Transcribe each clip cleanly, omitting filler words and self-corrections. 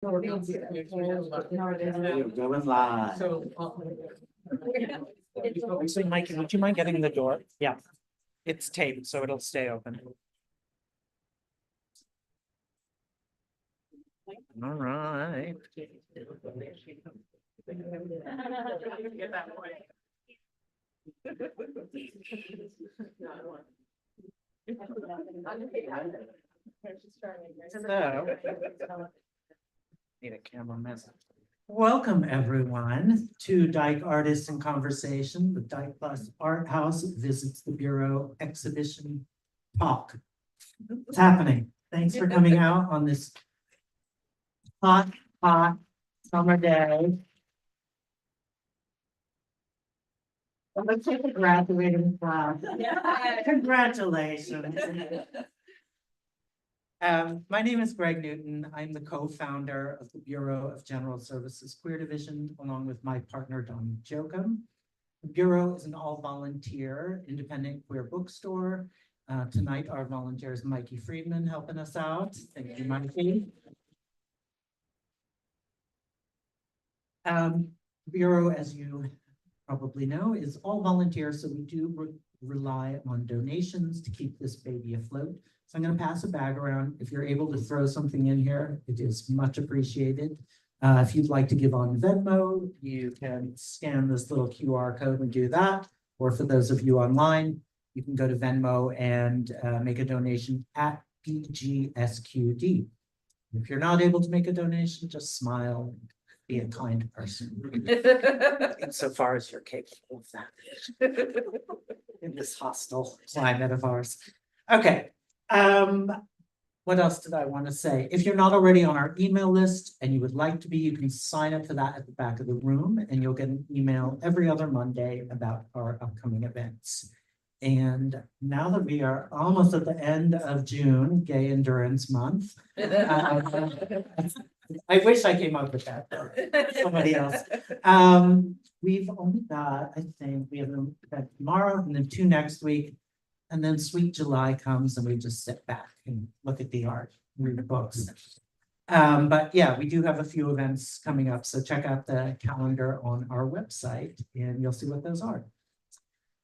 You're going live. So Mike, would you mind getting the door? Yeah. It's taped, so it'll stay open. All right. Need a cameraman. Welcome, everyone, to Dyke Artists in Conversation. The Dyke Plus ArtHaus visits the Bureau exhibition talk. What's happening? Thanks for coming out on this hot summer day. Let's take a graduating class. Congratulations. My name is Greg Newton. I'm the co-founder of the Bureau of General Services Queer Division, along with my partner, Don Jokum. The Bureau is an all-volunteer independent queer bookstore. Tonight, our volunteer is Mikey Friedman helping us out. Thank you, Mikey. The Bureau, as you probably know, is all volunteer, so we do rely on donations to keep this baby afloat. So I'm going to pass a bag around. If you're able to throw something in here, it is much appreciated. If you'd like to give on Venmo, you can scan this little QR code and do that. Or for those of you online, you can go to Venmo and make a donation at PGSQD. If you're not able to make a donation, just smile and be a kind person. Insofar as you're capable of that in this hostile climate of ours. Okay. What else did I want to say? If you're not already on our email list and you would like to be, you can sign up for that at the back of the room and you'll get an email every other Monday about our upcoming events. And now that we are almost at the end of June, Gay Endurance Month, I wish I came up with that for somebody else. We've only got, I think, we have an event tomorrow and then 2 next week. And then Sweet July comes and we just sit back and look at the art, read the books. But yeah, we do have a few events coming up. So check out the calendar on our website and you'll see what those are.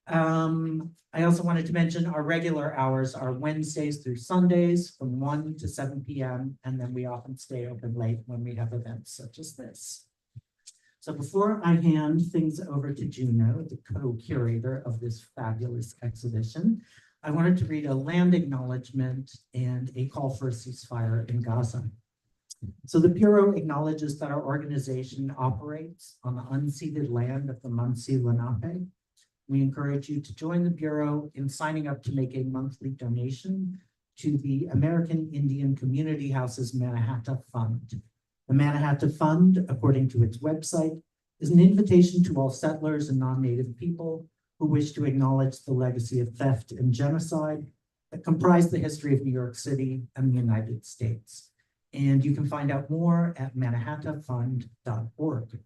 I also wanted to mention our regular hours are Wednesdays through Sundays from 1 to 7 p.m. And then we often stay open late when we have events such as this. So before I hand things over to Juno, the co-curator of this fabulous exhibition, I wanted to read a land acknowledgement and a call for a ceasefire in Gaza. So the Bureau acknowledges that our organization operates on the unceded land of the Munsee Lenape. We encourage you to join the Bureau in signing up to make a monthly donation to the American Indian Community House's Mannahatta Fund. The Mannahatta Fund, according to its website, is an invitation to all settlers and non-native people who wish to acknowledge the legacy of theft and genocide that comprise the history of New York City and the United States. And you can find out more at mannahattafund.org.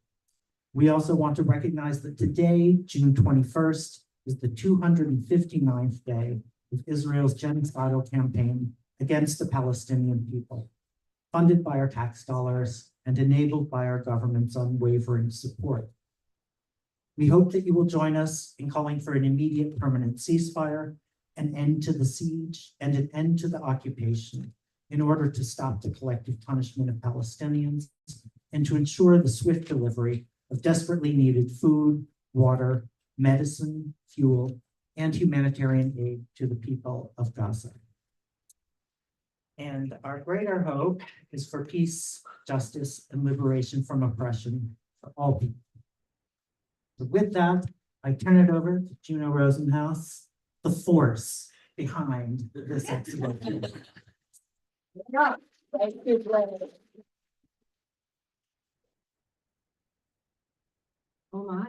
We also want to recognize that today, June 21st, is the 259th day of Israel's genocidal campaign against the Palestinian people, funded by our tax dollars and enabled by our government's unwavering support. We hope that you will join us in calling for an immediate permanent ceasefire, an end to the siege, and an end to the occupation in order to stop the collective punishment of Palestinians and to ensure the swift delivery of desperately needed food, water, medicine, fuel, and humanitarian aid to the people of Gaza. And our greater hope is for peace, justice, and liberation from oppression for all people. So with that, I turn it over to Juno Rosenhaus, the force behind this exhibition. Oh my.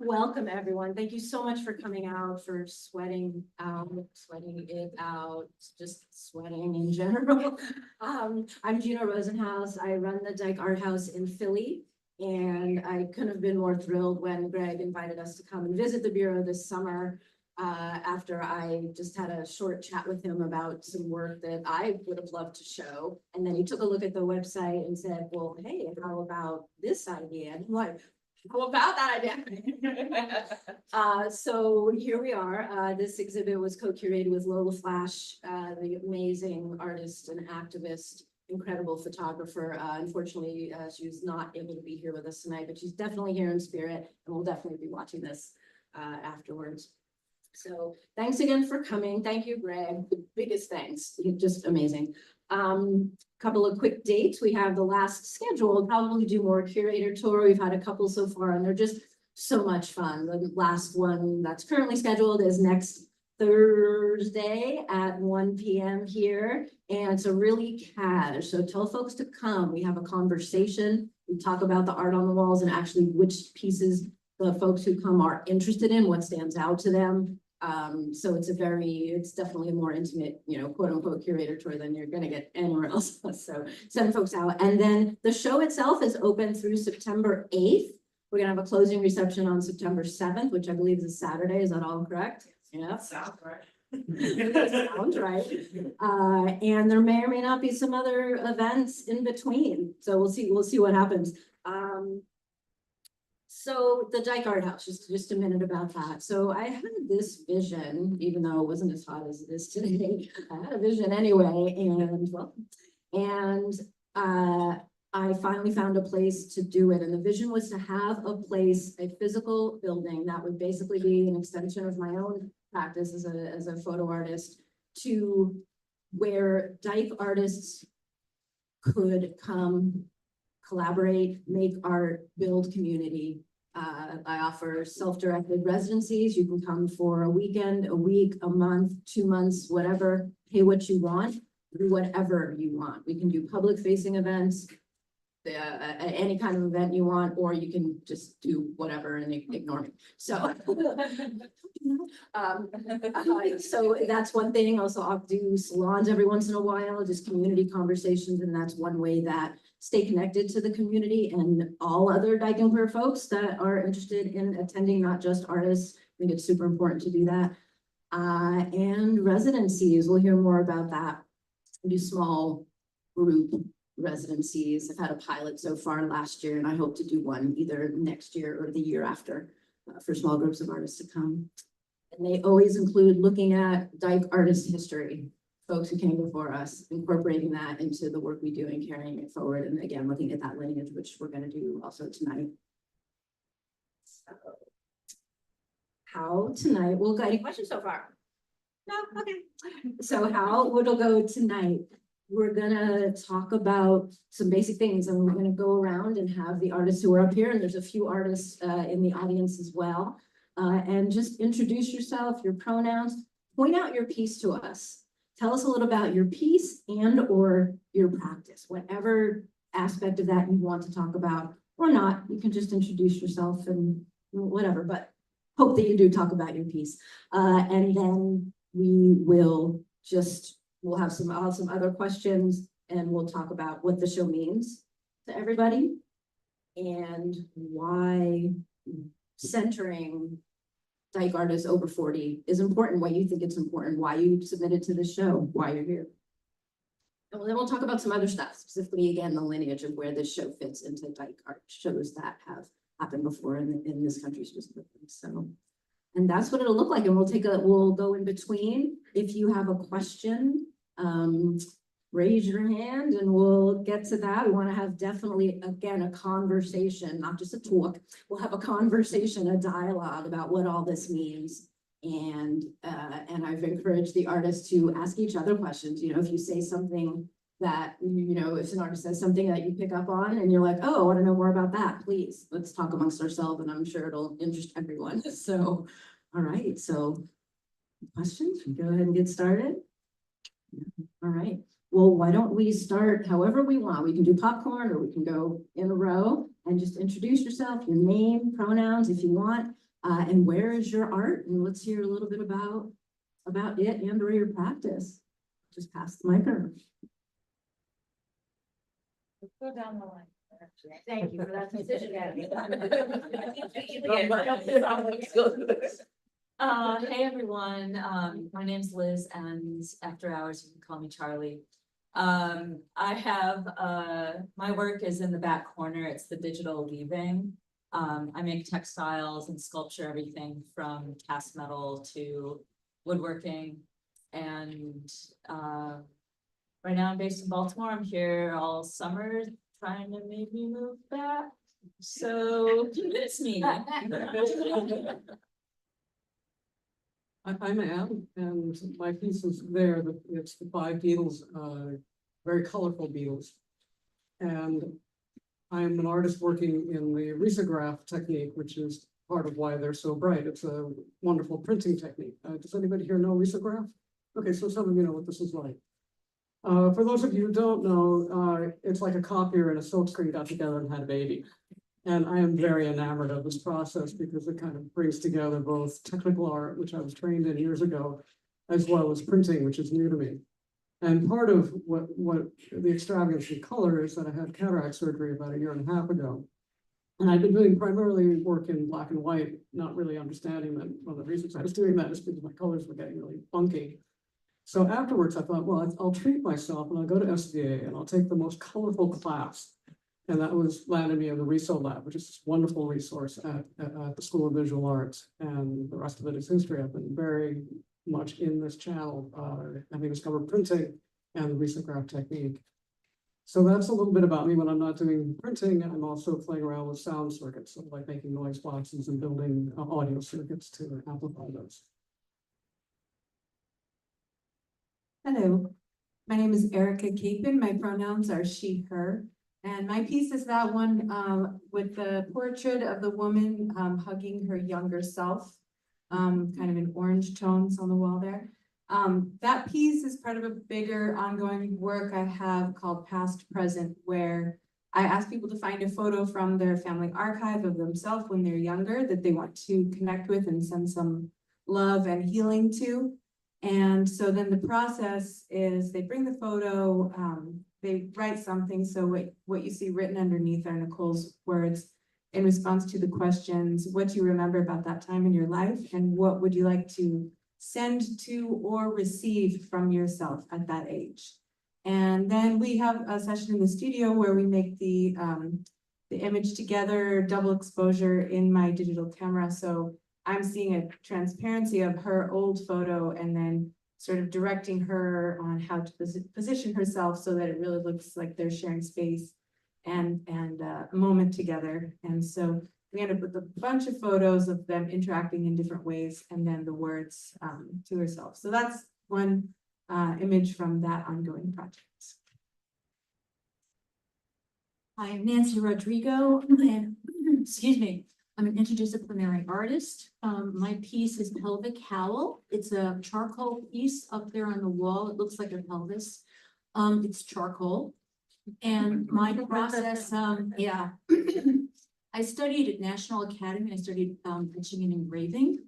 Welcome, everyone. Thank you so much for coming out, for sweating it out, just sweating in general. I'm Juno Rosenhaus. I run the Dyke ArtHaus in Philly, and I couldn't have been more thrilled when Greg invited us to come and visit the Bureau this summer. after I just had a short chat with him about some work that I would have loved to show. And then he took a look at the website and said, well, hey, how about this idea? And I'm like, how about that idea? So here we are. This exhibit was co-curated with Lola Flash, the amazing artist and activist, incredible photographer. Unfortunately, she was not able to be here with us tonight, but she's definitely here in spirit, and we'll definitely be watching this afterwards. So thanks again for coming. Thank you, Greg. The biggest thanks. You're just amazing. Couple of quick dates. We have the last scheduled, probably do more curator tour. We've had a couple so far, and they're just so much fun. The last one that's currently scheduled is next Thursday at 1 p.m. here, and it's a really cash. So tell folks to come. We have a conversation. We talk about the art on the walls and actually which pieces the folks who come are interested in, what stands out to them. So it's definitely a more intimate, quote unquote curator tour than you're gonna get anywhere else. So send folks out. And then the show itself is open through September 8th. We're gonna have a closing reception on September 7th, which I believe is a Saturday. Is that all correct? Yeah. Sounds right. Sounds right. And there may or may not be some other events in between. So we'll see what happens. So the Dyke ArtHaus, just a minute about that. So I had this vision, even though it wasn't as hot as it is today. I had a vision anyway, and I finally found a place to do it. And the vision was to have a physical building that would basically be an extension of my own practice as a photo artist, to where Dyke artists could come, collaborate, make art, build community. I offer self-directed residencies. You can come for a weekend, a week, a month, 2 months, whatever, pay what you want, do whatever you want. We can do public facing events, any kind of event you want, or you can just do whatever and ignore me. So, so that's one thing. Also, I'll do salons every once in a while, just community conversations, and that's one way that stay connected to the community and all other Dyke and Queer folks that are interested in attending, not just artists. I think it's super important to do that. And residencies, we'll hear more about that. We do small group residencies. I've had a pilot so far last year, and I hope to do one either next year or the year after for small groups of artists to come. And they always include looking at Dyke artist history, folks who came before us, incorporating that into the work we do and carrying it forward. And again, looking at that lineage, which we're going to do also tonight. So, how tonight, we'll go, any questions so far? No? Okay. So how it'll go tonight, we're gonna talk about some basic things, and we're gonna go around and have the artists who are up here, and there's a few artists in the audience as well, and just introduce yourself, your pronouns, point out your piece to us. Tell us a little about your piece and or your practice, whatever aspect of that you want to talk about, or not. You can just introduce yourself and whatever, but hope that you do talk about your piece. And then we'll have some other questions, and we'll talk about what the show means to everybody and why centering Dyke artists over 40 is important, why you think it's important, why you submitted to the show, why you're here. And then we'll talk about some other stuff, specifically, again, the lineage of where this show fits into Dyke art shows that have happened before in this country specifically. So, and that's what it'll look like. And we'll go in between. If you have a question, raise your hand and we'll get to that. We want to have definitely, again, a conversation, not just a talk. We'll have a conversation, a dialogue about what all this means. And I've encouraged the artists to ask each other questions. If you say something that, if an artist says something that you pick up on and you're like, oh, I want to know more about that, please, let's talk amongst ourselves, and I'm sure it'll interest everyone. So, all right, so questions? Go ahead and get started. All right, well, why don't we start however we want? We can do popcorn, or we can go in a row and just introduce yourself, your name, pronouns if you want, and where is your art, and let's hear a little bit about it and or your practice. Just pass the microphone. Let's go down the line. Thank you for that decision. Hey everyone, my name's Liz and after hours you can call me Charlie. I have, my work is in the back corner, it's the digital weaving. I make textiles and sculpture, everything from cast metal to woodworking. And, right now I'm based in Baltimore, I'm here all summer trying to maybe move back. So convince me. I'm Anne, and my piece is there, it's the 5 beetles, very colorful beetles. And I'm an artist working in the risograph technique, which is part of why they're so bright. It's a wonderful printing technique. Does anybody here know risograph? Okay, so some of you know what this is like. For those of you who don't know, it's like a copier and a silkscreen got together and had a baby. And I am very enamored of this process because it kind of brings together both technical art, which I was trained in years ago, as well as printing, which is new to me. And part of what the extravagance in color is that I had cataract surgery about 1.5 years ago. And I've been doing primarily work in black and white, not really understanding that one of the reasons I was doing that is because my colors were getting really funky. So afterwards, I thought, well, I'll treat myself and I'll go to SVA and I'll take the most colorful class. And that was landed me in the RESO lab, which is this wonderful resource at the School of Visual Arts. And the rest of it is history. I've been very much in this channel, having discovered printing and the risograph technique. So that's a little bit about me. When I'm not doing printing, I'm also playing around with sound circuits, so like making noise boxes and building audio circuits to amplify those. Hello, my name is Erica Capon. My pronouns are she, her. And my piece is that one with the portrait of the woman hugging her younger self, kind of in orange tones on the wall there. That piece is part of a bigger ongoing work I have called Past Present, where I ask people to find a photo from their family archive of themselves when they're younger that they want to connect with and send some love and healing to. And so then the process is they bring the photo, they write something. So what you see written underneath are Nicole's words in response to the questions, what do you remember about that time in your life? And what would you like to send to or receive from yourself at that age? And then we have a session in the studio where we make the image together, double exposure in my digital camera. So I'm seeing a transparency of her old photo and then sort of directing her on how to position herself so that it really looks like they're sharing space and a moment together. And so we end up with a bunch of photos of them interacting in different ways and then the words to herself. So that's one image from that ongoing project. Hi, I'm Nancy Rodrigo, and excuse me, I'm an interdisciplinary artist. My piece is Pelvic Howl. It's a charcoal piece up there on the wall. It looks like a pelvis. It's charcoal. And my process, yeah. I studied at National Academy. I studied etching and engraving.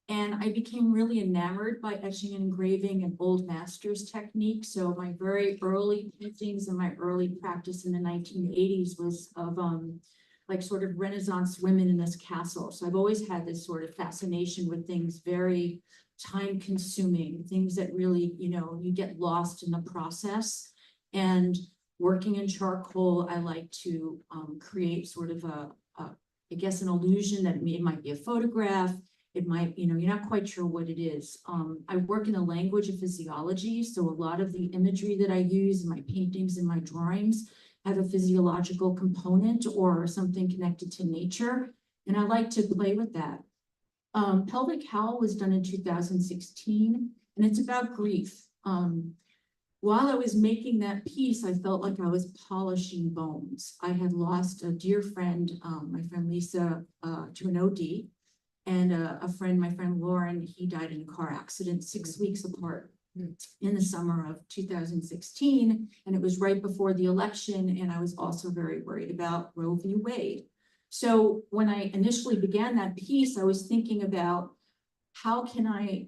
And I became really enamored by etching and engraving and old masters technique. So my very early paintings and my early practice in the 1980s was of like sort of Renaissance women in this castle. So I've always had this sort of fascination with things very time consuming, things that really, you know, you get lost in the process. And working in charcoal, I like to create sort of I guess, an illusion that it might be a photograph. It might, you know, you're not quite sure what it is. I work in the language of physiology. So a lot of the imagery that I use in my paintings and my drawings have a physiological component or something connected to nature. And I like to play with that. Pelvic Howl was done in 2016, and it's about grief. While I was making that piece, I felt like I was polishing bones. I had lost a dear friend, my friend Lisa, to an OD. And my friend Lauren, he died in a car accident 6 weeks apart in the summer of 2016. And it was right before the election. And I was also very worried about Roe v. Wade. So when I initially began that piece, I was thinking about how can I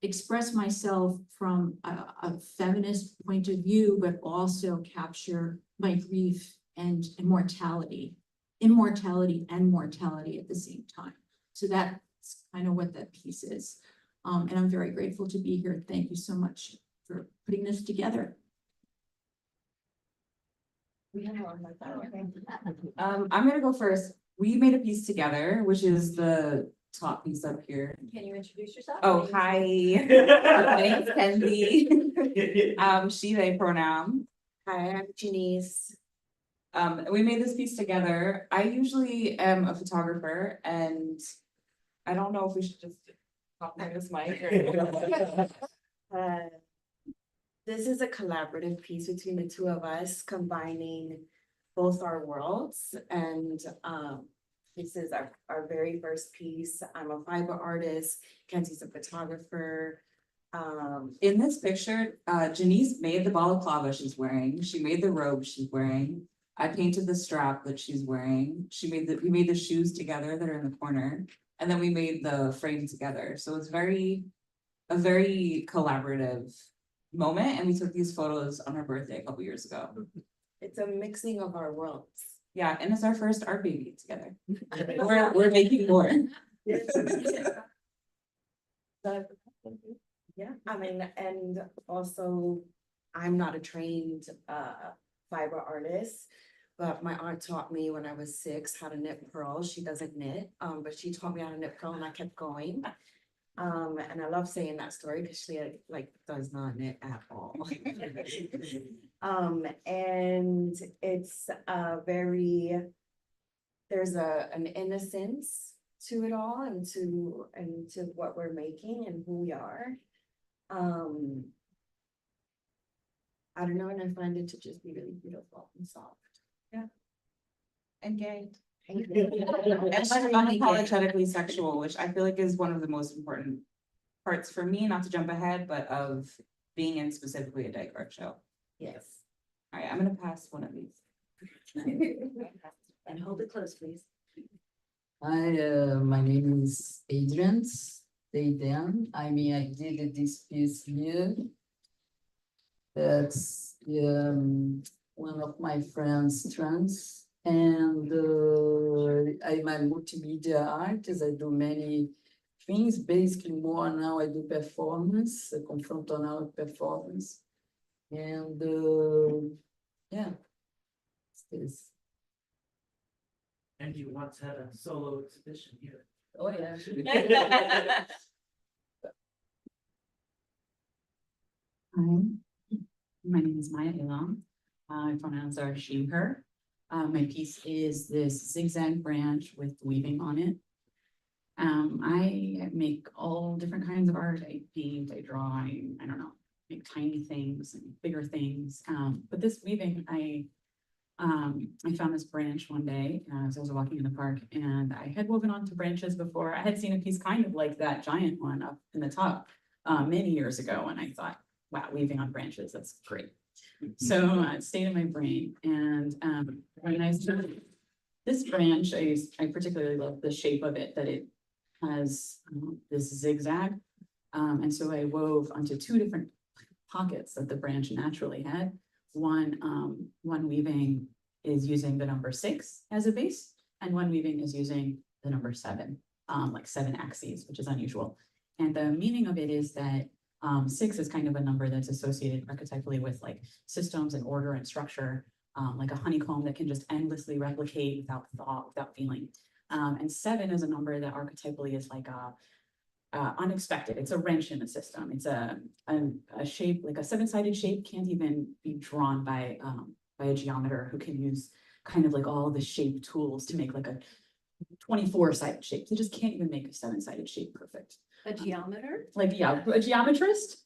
express myself from a feminist point of view, but also capture my grief and immortality and mortality at the same time. So that's It's kind of what that piece is. And I'm very grateful to be here. Thank you so much for putting this together. I'm gonna go first. We made a piece together, which is the top piece up here. Can you introduce yourself? Oh, hi. My name's Kenzie. She, they pronoun. Hi, I'm Janice. We made this piece together. I usually am a photographer and I don't know if we should just pop on this mic or. This is a collaborative piece between the two of us, combining both our worlds. And this is our very first piece. I'm a fiber artist, Kenzie's a photographer. In this picture, Janice made the balaclava she's wearing. She made the robe she's wearing. I painted the strap that she's wearing. We made the shoes together that are in the corner. And then we made the frame together. So it's a very collaborative moment. And we took these photos on her birthday a couple years ago. It's a mixing of our worlds. Yeah, and it's our first art baby together. We're making more. Yeah, I mean, and also, I'm not a trained fiber artist, but my aunt taught me when I was 6 how to knit pearls. She doesn't knit, but she taught me how to knit pearl and I kept going. And I love saying that story because she like does not knit at all. And it's there's an innocence to it all and to what we're making and who we are. I don't know, and I find it to just be really beautiful and soft. And gay. And And she's unapologetically sexual, which I feel like is one of the most important parts for me, not to jump ahead, but of being in specifically a Dyke art show. yes. All right, I'm gonna pass one of these. And hold it close, please. Hi, my name is Adrian. I mean, I did this piece here. That's one of my friends' trans, and I'm a multimedia artist. I do many things. Basically, more now I do performance, confrontational performance, and yeah, it's this. And you once had a solo exhibition here. Oh yeah. Hi, my name is Maya Ilam. My pronouns are she, her. My piece is this zigzag branch with weaving on it. I make all different kinds of art. I paint, I draw, I don't know, make tiny things and bigger things. But this weaving, I found this branch one day as I was walking in the park, and I had woven onto branches before. I had seen a piece kind of like that giant one up in the top many years ago, and I thought, wow, weaving on branches, that's great. So it stayed in my brain, and when I started this branch, I particularly love the shape of it, that it has this zigzag, and so I wove onto 2 different pockets that the branch naturally had. One weaving is using the number 6 as a base, and one weaving is using the number 7, like 7 axes, which is unusual. And the meaning of it is that 6 is kind of a number that's associated archetypally with like systems and order and structure, like a honeycomb that can just endlessly replicate without thought, without feeling. And 7 is a number that archetypally is like unexpected. It's a wrench in the system. It's a shape, like a 7-sided shape can't even be drawn by a geometer who can use kind of like all the shape tools to make like a 24-sided shape. They just can't even make a 7-sided shape perfect. A geometer? Like, yeah, a geometrist,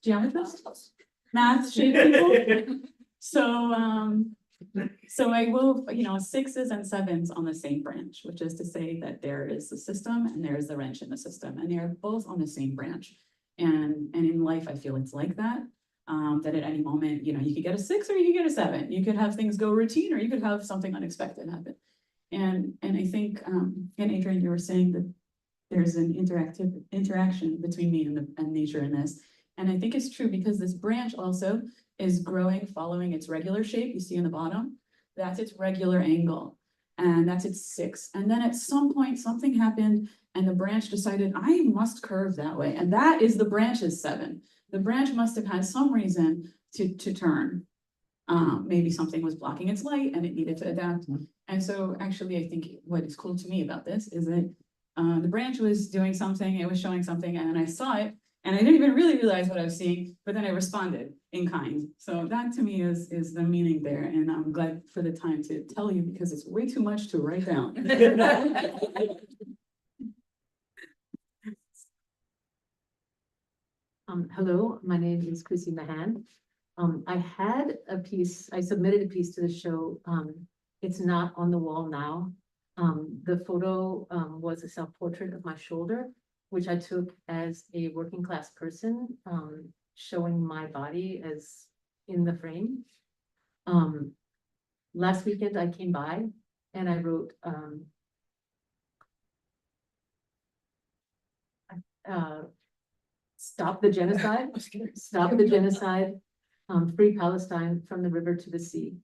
math shape people. So I wove, 6s and 7s on the same branch, which is to say that there is the system and there is the wrench in the system, and they're both on the same branch. And in life, I feel it's like that. That at any moment, you could get a 6 or you could get a 7. You could have things go routine, or you could have something unexpected happen. And I think, and Adrian, you were saying that there's an interaction between me and nature in this. And I think it's true because this branch also is growing, following its regular shape. You see in the bottom, that's its regular angle. And that's at 6. And then at some point, something happened and the branch decided I must curve that way. And that is the branch's 7. The branch must have had some reason to turn. Maybe something was blocking its light and it needed to adapt. And so actually, I think what is cool to me about this is that the branch was doing something, it was showing something, and I saw it, and I didn't even really realize what I was seeing, but then I responded in kind. So that to me is the meaning there, and I'm glad for the time to tell you because it's way too much to write down. Hello, my name is Chrissy Mahan. I had a piece, I submitted a piece to the show. It's not on the wall now. The photo, was a self-portrait of my shoulder, which I took as a working class person, showing my body as in the frame. Last weekend I came by and I wrote, stop the genocide, stop the genocide, free Palestine from the river to the sea.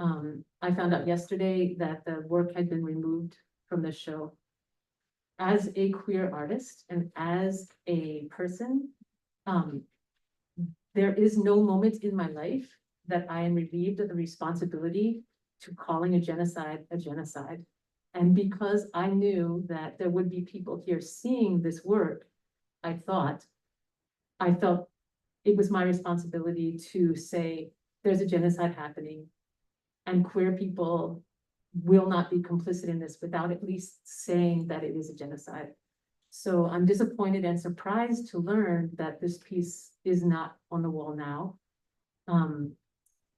I found out yesterday that the work had been removed from the show. As a queer artist and as a person, there is no moment in my life that I am relieved of the responsibility to calling a genocide a genocide. And because I knew that there would be people here seeing this work, I felt it was my responsibility to say, there's a genocide happening and queer people will not be complicit in this without at least saying that it is a genocide. So I'm disappointed and surprised to learn that this piece is not on the wall now.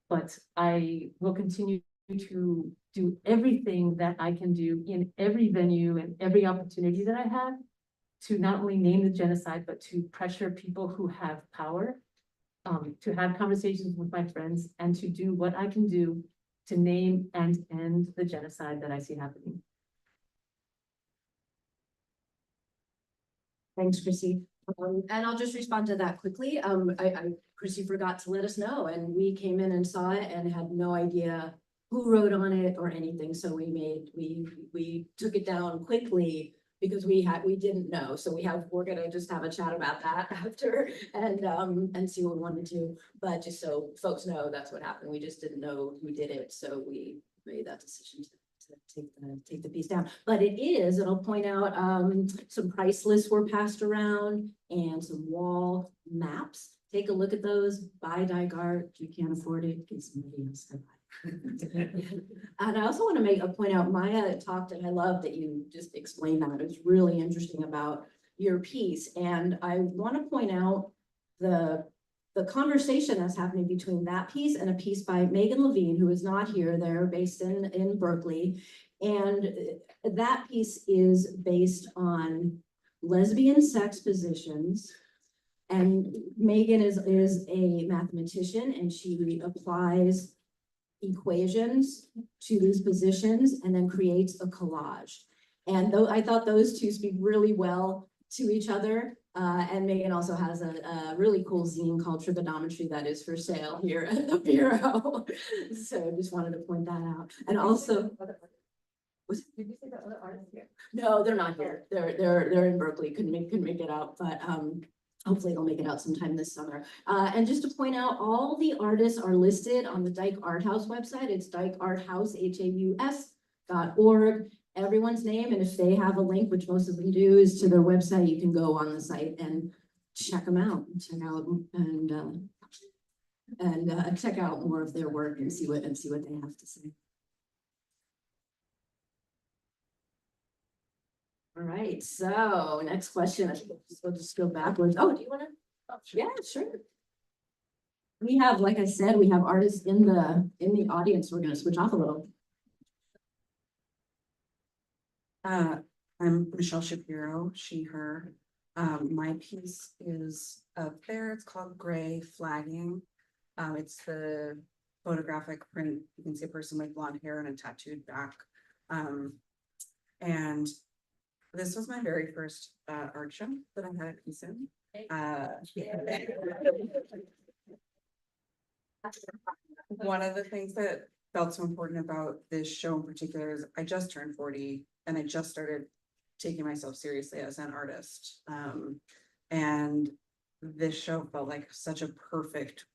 But I will continue to do everything that I can do in every venue and every opportunity that I have to not only name the genocide, but to pressure people who have power, to have conversations with my friends and to do what I can do to name and end the genocide that I see happening. Thanks, Chrissy. And I'll just respond to that quickly. Chrissy forgot to let us know, and we came in and saw it and had no idea who wrote on it or anything. So we took it down quickly because we didn't know. So we're gonna just have a chat about that after and see what we wanted to. But just so folks know, that's what happened. We just didn't know who did it, so we made that decision to take the piece down. But it is, and I'll point out, some price lists were passed around and some wall maps. Take a look at those, buy Dyke art. If you can't afford it, get somebody else to buy. And I also want to make a point out, Maya talked, and I love that you just explained that. It's really interesting about your piece. And I want to point out the conversation that's happening between that piece and a piece by Megan Levine, who is not here. They're based in Berkeley. And that piece is based on lesbian sex positions. And Megan is a mathematician, and she applies equations to these positions and then creates a collage. And though I thought those two speak really well to each other. And Megan also has a really cool zine called Trigonometry that is for sale here at the Bureau. So just wanted to point that out. And also, did you say the other artists here? No, they're not here. They're in Berkeley. Couldn't make it out, but hopefully they'll make it out sometime this summer. And just to point out, all the artists are listed on the Dyke ArtHaus website. It's Dyke ArtHaus, HAUS.org. Everyone's name, and if they have a link, which most of them do, is to their website. You can go on the site and check them out, and check out more of their work and see what they have to say. All right, so next question. I think we'll just go backwards. Oh, do you want to? Yeah, sure. We have, like I said, we have artists in the audience. We're going to switch off a little. I'm Michelle Shapiro, she, her. My piece is up there. It's called Gray Flagging. It's the photographic print. You can see a person with blonde hair and a tattooed back. And this was my very first art show that I had a piece in. One of the things that felt so important about this show in particular is I just turned 40 and I just started taking myself seriously as an artist. And this show felt like such a perfect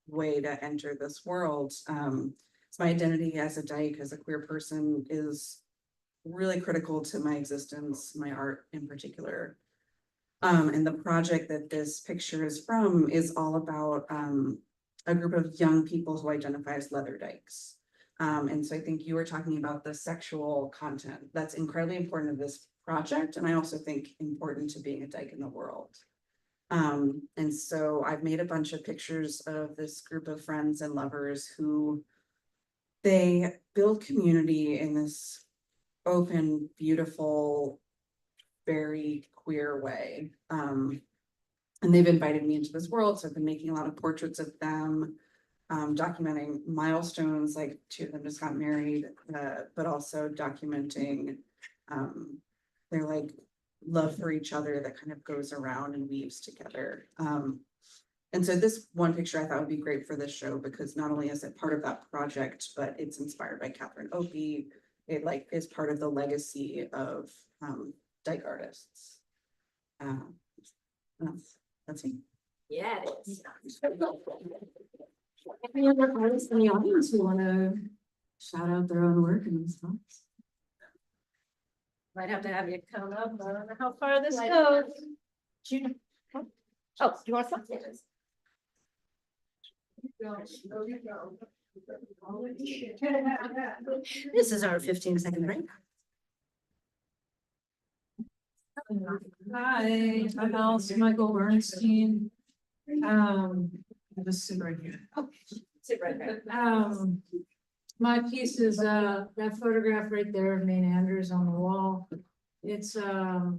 way to enter this world. So my identity as a dyke, as a queer person, is really critical to my existence, my art in particular. And the project that this picture is from is all about a group of young people who identify as leather dykes. And so I think you were talking about the sexual content that's incredibly important to this project, and I also think important to being a dyke in the world. And so I've made a bunch of pictures of this group of friends and lovers who they build community in this open, beautiful, very queer way. And they've invited me into this world, so I've been making a lot of portraits of them, documenting milestones, like two of them just got married, but also documenting their like love for each other that kind of goes around and weaves together. And so this one picture I thought would be great for this show because not only is it part of that project, but it's inspired by Catherine Opie. It like is part of the legacy of dyke artists. That's me. Yeah, it is. Any other artists in the audience who want to shout out their own work and themselves? Might have to have you come up. I don't know how far this goes. Gina. Oh, do you want some? This is our 15-second break. Hi, I'm Alice Michael Bernstein. I'll just sit right here. Sit right there. My piece is that photograph right there of Maine Andrews on the wall. It's a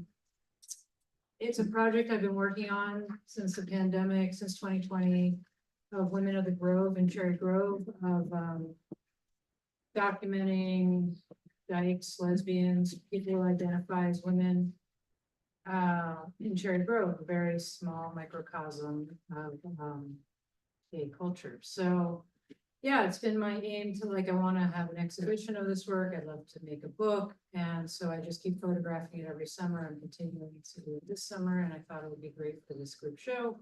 project I've been working on since the pandemic, since 2020, of Women of the Grove in Cherry Grove, of documenting dykes, lesbians, people who identify as women in Cherry Grove, a very small microcosm of gay culture. So yeah, it's been my aim to I want to have an exhibition of this work. I'd love to make a book. And so I just keep photographing it every summer. I'm continuing to do it this summer. And I thought it would be great for this group show.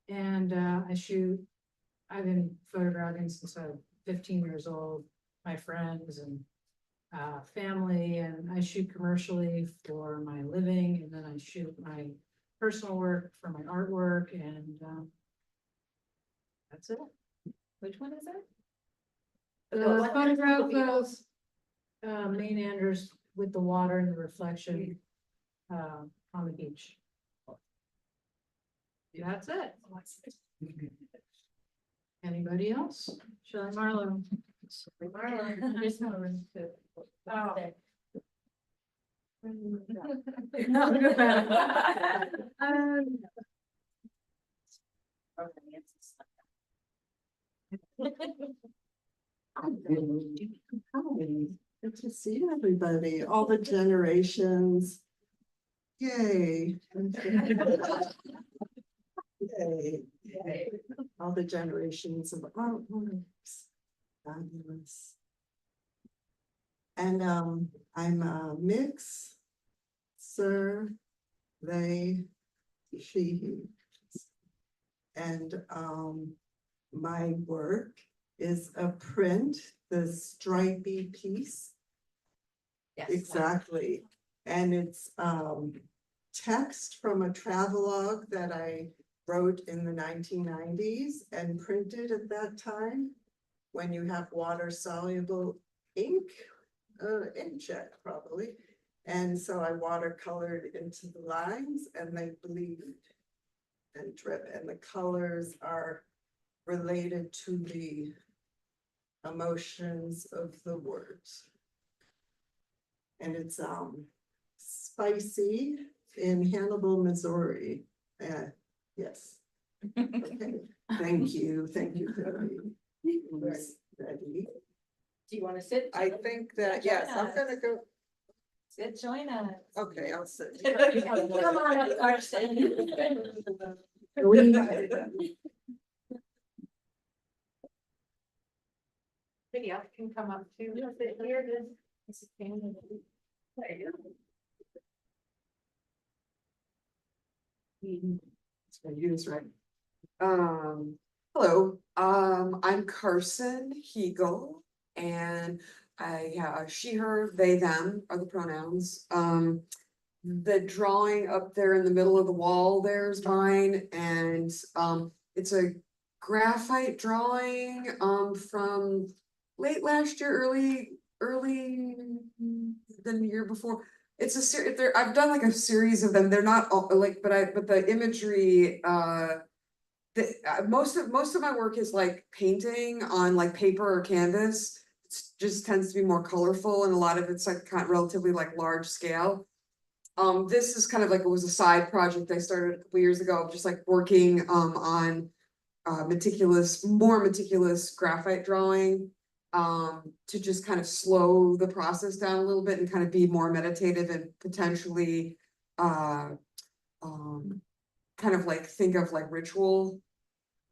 And I've been photographing since I was 15 years old, my friends and family, and I shoot commercially for my living. And then I shoot my personal work for my artwork. And that's it. Which one is it? The photograph of Maine Andrews with the water and the reflection on the beach. That's it. Anybody else? Shelley Marlowe. There's no room to. Oh. Good to see everybody, all the generations. Yay. Yay. All the generations of artworks. Fabulous. And I'm a mix, sir, they, she, he. And my work is a print, the stripy piece. Yes. Exactly. And it's text from a travelogue that I wrote in the 1990s and printed at that time when you have water soluble ink, inkjet probably. And so I watercolored into the lines and they bleed and drip, and the colors are related to the emotions of the words. And it's spicy in Hannibal, Missouri. Yes. Okay. Thank you. Thank you, Debbie. Ready? Do you want to sit? I think that, yes, I'm gonna go. Sit, join us. Okay, I'll sit. Come on up, Carson. Video can come up too. Here it is. This is family. There you go. So you this right. Hello, I'm Carson Hegel, and I have she, her, they, them are the pronouns. The drawing up there in the middle of the wall, there's mine, and it's a graphite drawing from late last year, early than the year before. It's a series. I've done like a series of them. They're not all like, but the imagery. Most of my work is like painting on like paper or canvas. It just tends to be more colorful, and a lot of it's like kind of relatively like large scale. This is kind of like, it was a side project I started a couple years ago, just like working on more meticulous graphite drawing. To just kind of slow the process down a little bit and kind of be more meditative and potentially kind of like think of like ritual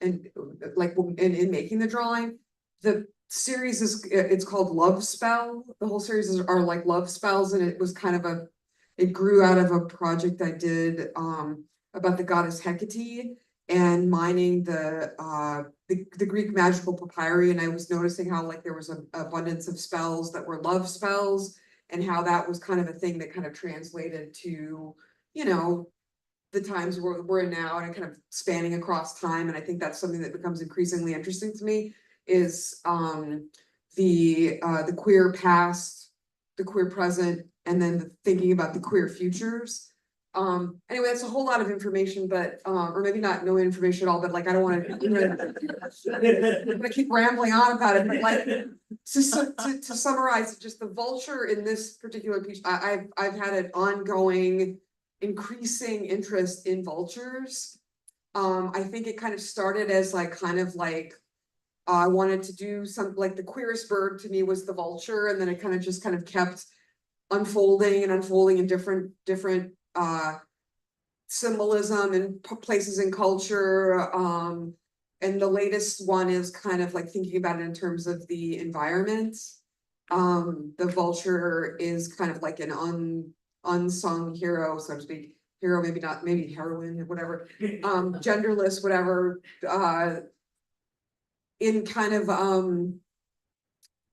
and like in making the drawing. The series it's called Love Spell. The whole series are like love spells, and it was kind of it grew out of a project I did about the goddess Hecate and mining the Greek magical papyri, and I was noticing how like there was an abundance of spells that were love spells, and how that was kind of a thing that kind of translated to, you know, the times we're in now, and kind of spanning across time. And I think that's something that becomes increasingly interesting to me is the queer past, the queer present, and then thinking about the queer futures. Anyway, that's a whole lot of information, but or maybe not no information at all, but like I don't want to I'm gonna keep rambling on about it, but like to summarize just the vulture in this particular piece, I've had an ongoing increasing interest in vultures. I think it kind of started as like kind of like I wanted to do some like the queerest bird to me was the vulture, and then it kind of just kind of kept unfolding in different symbolism and places in culture. And the latest one is kind of like thinking about it in terms of the environment. The vulture is kind of like an unsung hero, so to speak. Hero, maybe not, maybe heroine or whatever. Genderless, whatever. In kind of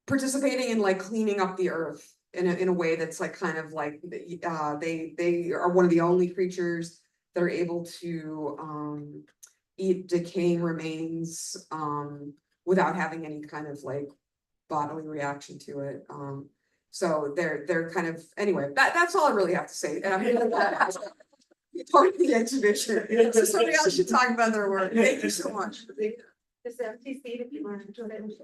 participating in like cleaning up the earth in a way that's like kind of like they are one of the only creatures that are able to eat decaying remains without having any kind of like bodily reaction to it. So they're kind of, anyway, that's all I really have to say. And I'm gonna part of the exhibition, so somebody else should talk about their work. Thank you so much. This empty seat if you want to finish.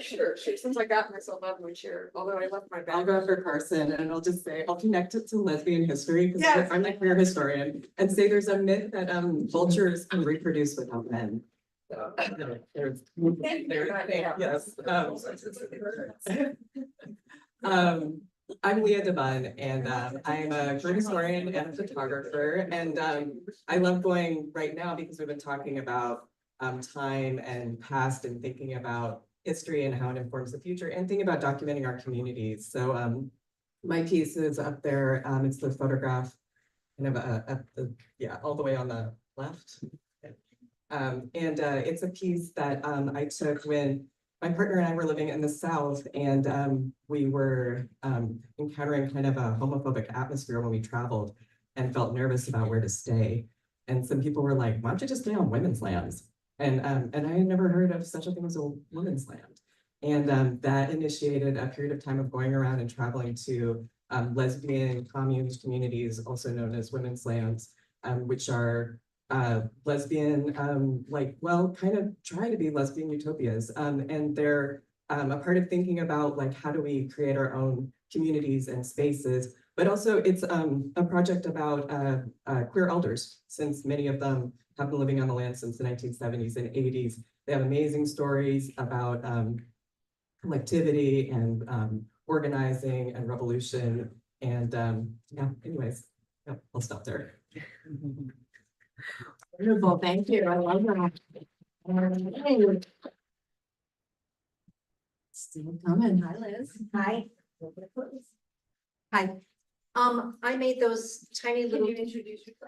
Sure, since I got myself out of my chair, although I left my bag. I'll go after Carson, and I'll just say, I'll connect it to lesbian history, because Yes. I'm a queer historian, and say there's a myth that vultures can reproduce without men. So, there's, yes. I'm Leah Devon, and I'm a queer historian and a photographer, and I love going right now because we've been talking about time and past, and thinking about history and how it informs the future, and thinking about documenting our communities. So my piece is up there. It's the photograph kind of at the, yeah, all the way on the left. And it's a piece that I took when my partner and I were living in the South, and we were encountering kind of a homophobic atmosphere when we traveled and felt nervous about where to stay. And some people were like, why don't you just stay on women's lands? And I had never heard of such a thing as a women's land. And that initiated a period of time of going around and traveling to lesbian communes, communities, also known as women's lands, which are lesbian, like, well, kind of try to be lesbian utopias. And they're a part of thinking about like, how do we create our own communities and spaces, but also it's a project about queer elders, since many of them have been living on the land since the 1970s and 80s. They have amazing stories about collectivity and organizing and revolution. And yeah, anyways, yeah, I'll stop there. Wonderful, thank you. I love that. Still coming. Hi, Liz. Hi. Hi. I made those tiny little.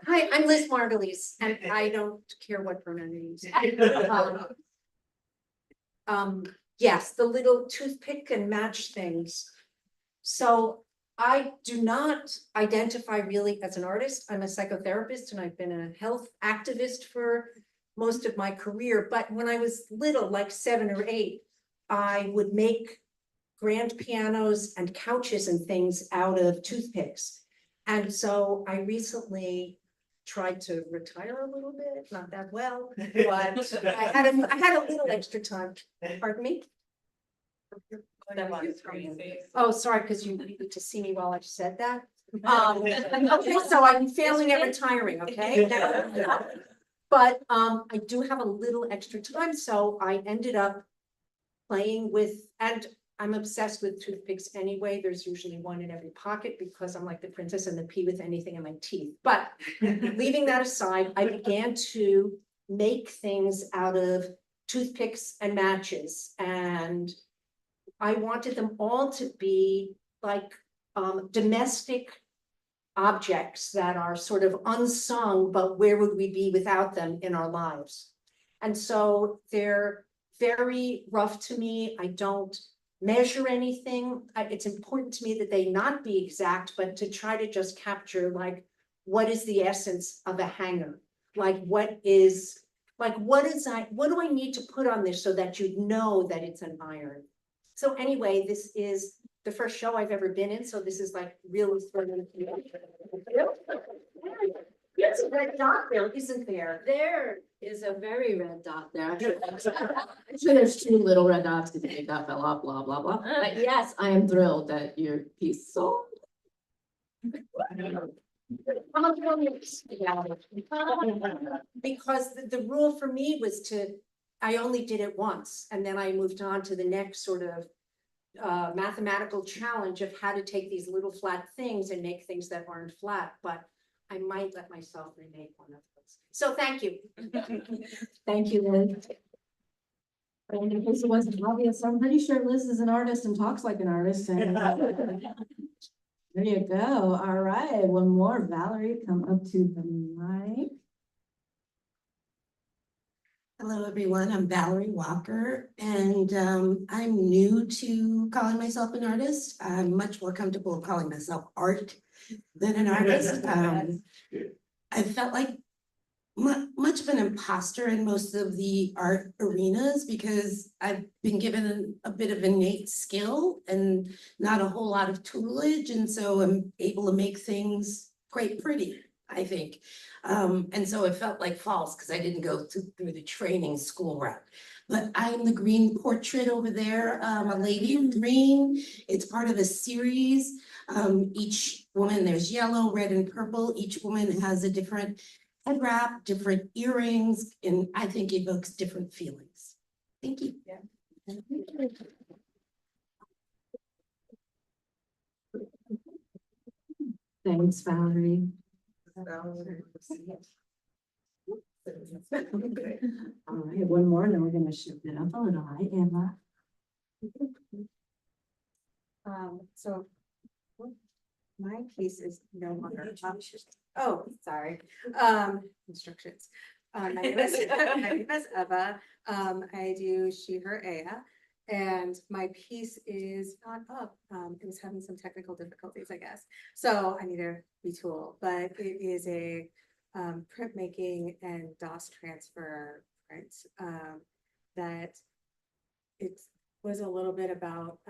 Hi, I'm Liz Margulies, and I don't care what pronoun you use. Yes, the little toothpick and match things. So I do not identify really as an artist. I'm a psychotherapist and I've been a health activist for most of my career. But when I was little, like 7 or 8, I would make grand pianos and couches and things out of toothpicks. And so I recently tried to retire a little bit, not that well, but I had a little extra time. Pardon me? Oh, sorry, because you needed to see me while I said that. Okay, so I'm failing at retiring, okay? But I do have a little extra time, so I ended up playing with, and I'm obsessed with toothpicks anyway. There's usually one in every pocket because I'm like the princess and the pea with anything in my teeth. But leaving that aside, I began to make things out of toothpicks and matches. And I wanted them all to be like domestic objects that are sort of unsung, but where would we be without them in our lives? And so they're very rough to me. I don't measure anything. It's important to me that they not be exact, but to try to just capture like, what is the essence of a hanger? Like, what do I need to put on this so that you know that it's an iron? So anyway, this is the first show I've ever been in, so this is like really thrilling. There's a red dot there, isn't there? There is a very red dot there. Actually, there's 2 little red dots because the dot fell off, blah, blah, blah. But yes, I am thrilled that your piece sold. Because the rule for me was I only did it once, and then I moved on to the next sort of mathematical challenge of how to take these little flat things and make things that aren't flat, but I might let myself remake one of those. So thank you. Thank you, Liz. And in case it wasn't obvious, I'm pretty sure Liz is an artist and talks like an artist. And there you go. All right, one more. Valerie, come up to the mic. Hello, everyone. I'm Valerie Walker, and I'm new to calling myself an artist. I'm much more comfortable calling myself art than an artist. I felt like much of an imposter in most of the art arenas because I've been given a bit of innate skill and not a whole lot of tutelage, and so I'm able to make things quite pretty, I think. And so it felt like false because I didn't go through the training school route. But I'm the green portrait over there, a lady in green. It's part of a series. Each woman, there's yellow, red, and purple. Each woman has a different head wrap, different earrings, and I think it evokes different feelings. Thank you. Yeah. Thanks, Valerie. All right, one more, and then we're gonna shift it up a little. Hi, Emma. So my piece is no longer. Oh, sorry. Instructions. My name is Eva. I do she, her, Aya. And my piece is not up. It was having some technical difficulties, I guess. So I need to retool, but it is a printmaking and DOS transfer print that it was a little bit about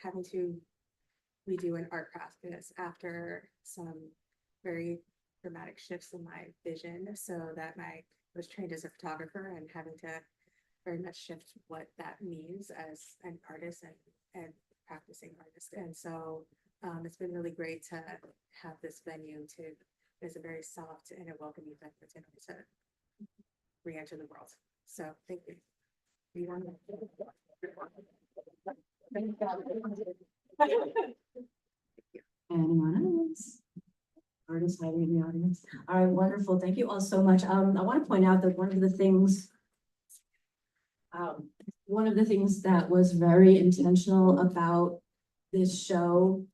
having to redo an art practice after some very dramatic shifts in my vision. So that I was trained as a photographer and having to very much shift what that means as an artist and practicing artist. And so it's been really great to have this venue it's a very soft and a welcoming venue to re-enter the world. So thank you. Anyone else? artists hiding in the audience. All right, wonderful. Thank you all so much. I want to point out that one of the things that was very intentional about this show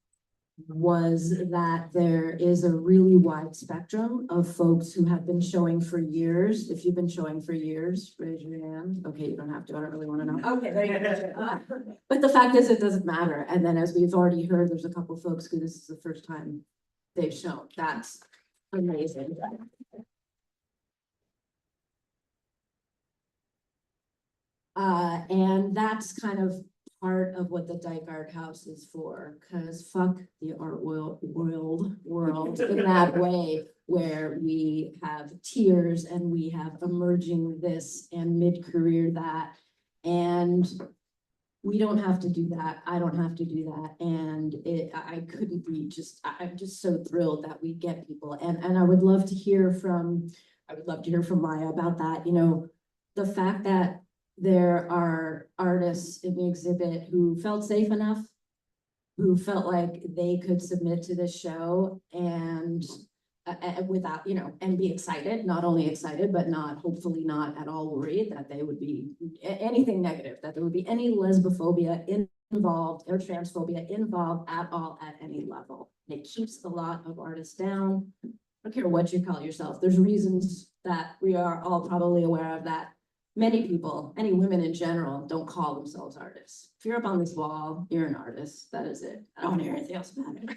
was that there is a really wide spectrum of folks who have been showing for years. If you've been showing for years, raise your hand. Okay, you don't have to, I don't really want to know. Okay, there you go. But the fact is, it doesn't matter. And then as we've already heard, there's a couple folks who this is the first time they've shown. That's amazing. And that's kind of part of what the Dyke ArtHaus is for, because fuck the art world in that way, where we have tiers and we have emerging this and mid-career that, and we don't have to do that. I don't have to do that. And I couldn't be I'm just so thrilled that we get people. And I would love to hear from Maya about that, you know, the fact that there are artists in the exhibit who felt safe enough, who felt like they could submit to this show and without, you know, and be excited, not only excited, but hopefully not at all worried that they would be anything negative, that there would be any lesbophobia involved or transphobia involved at all at any level. It keeps a lot of artists down. I don't care what you call yourself. There's reasons that we are all probably aware of that. Many people, any women in general, don't call themselves artists. If you're up on this wall, you're an artist. That is it. I don't want to hear anything else about it.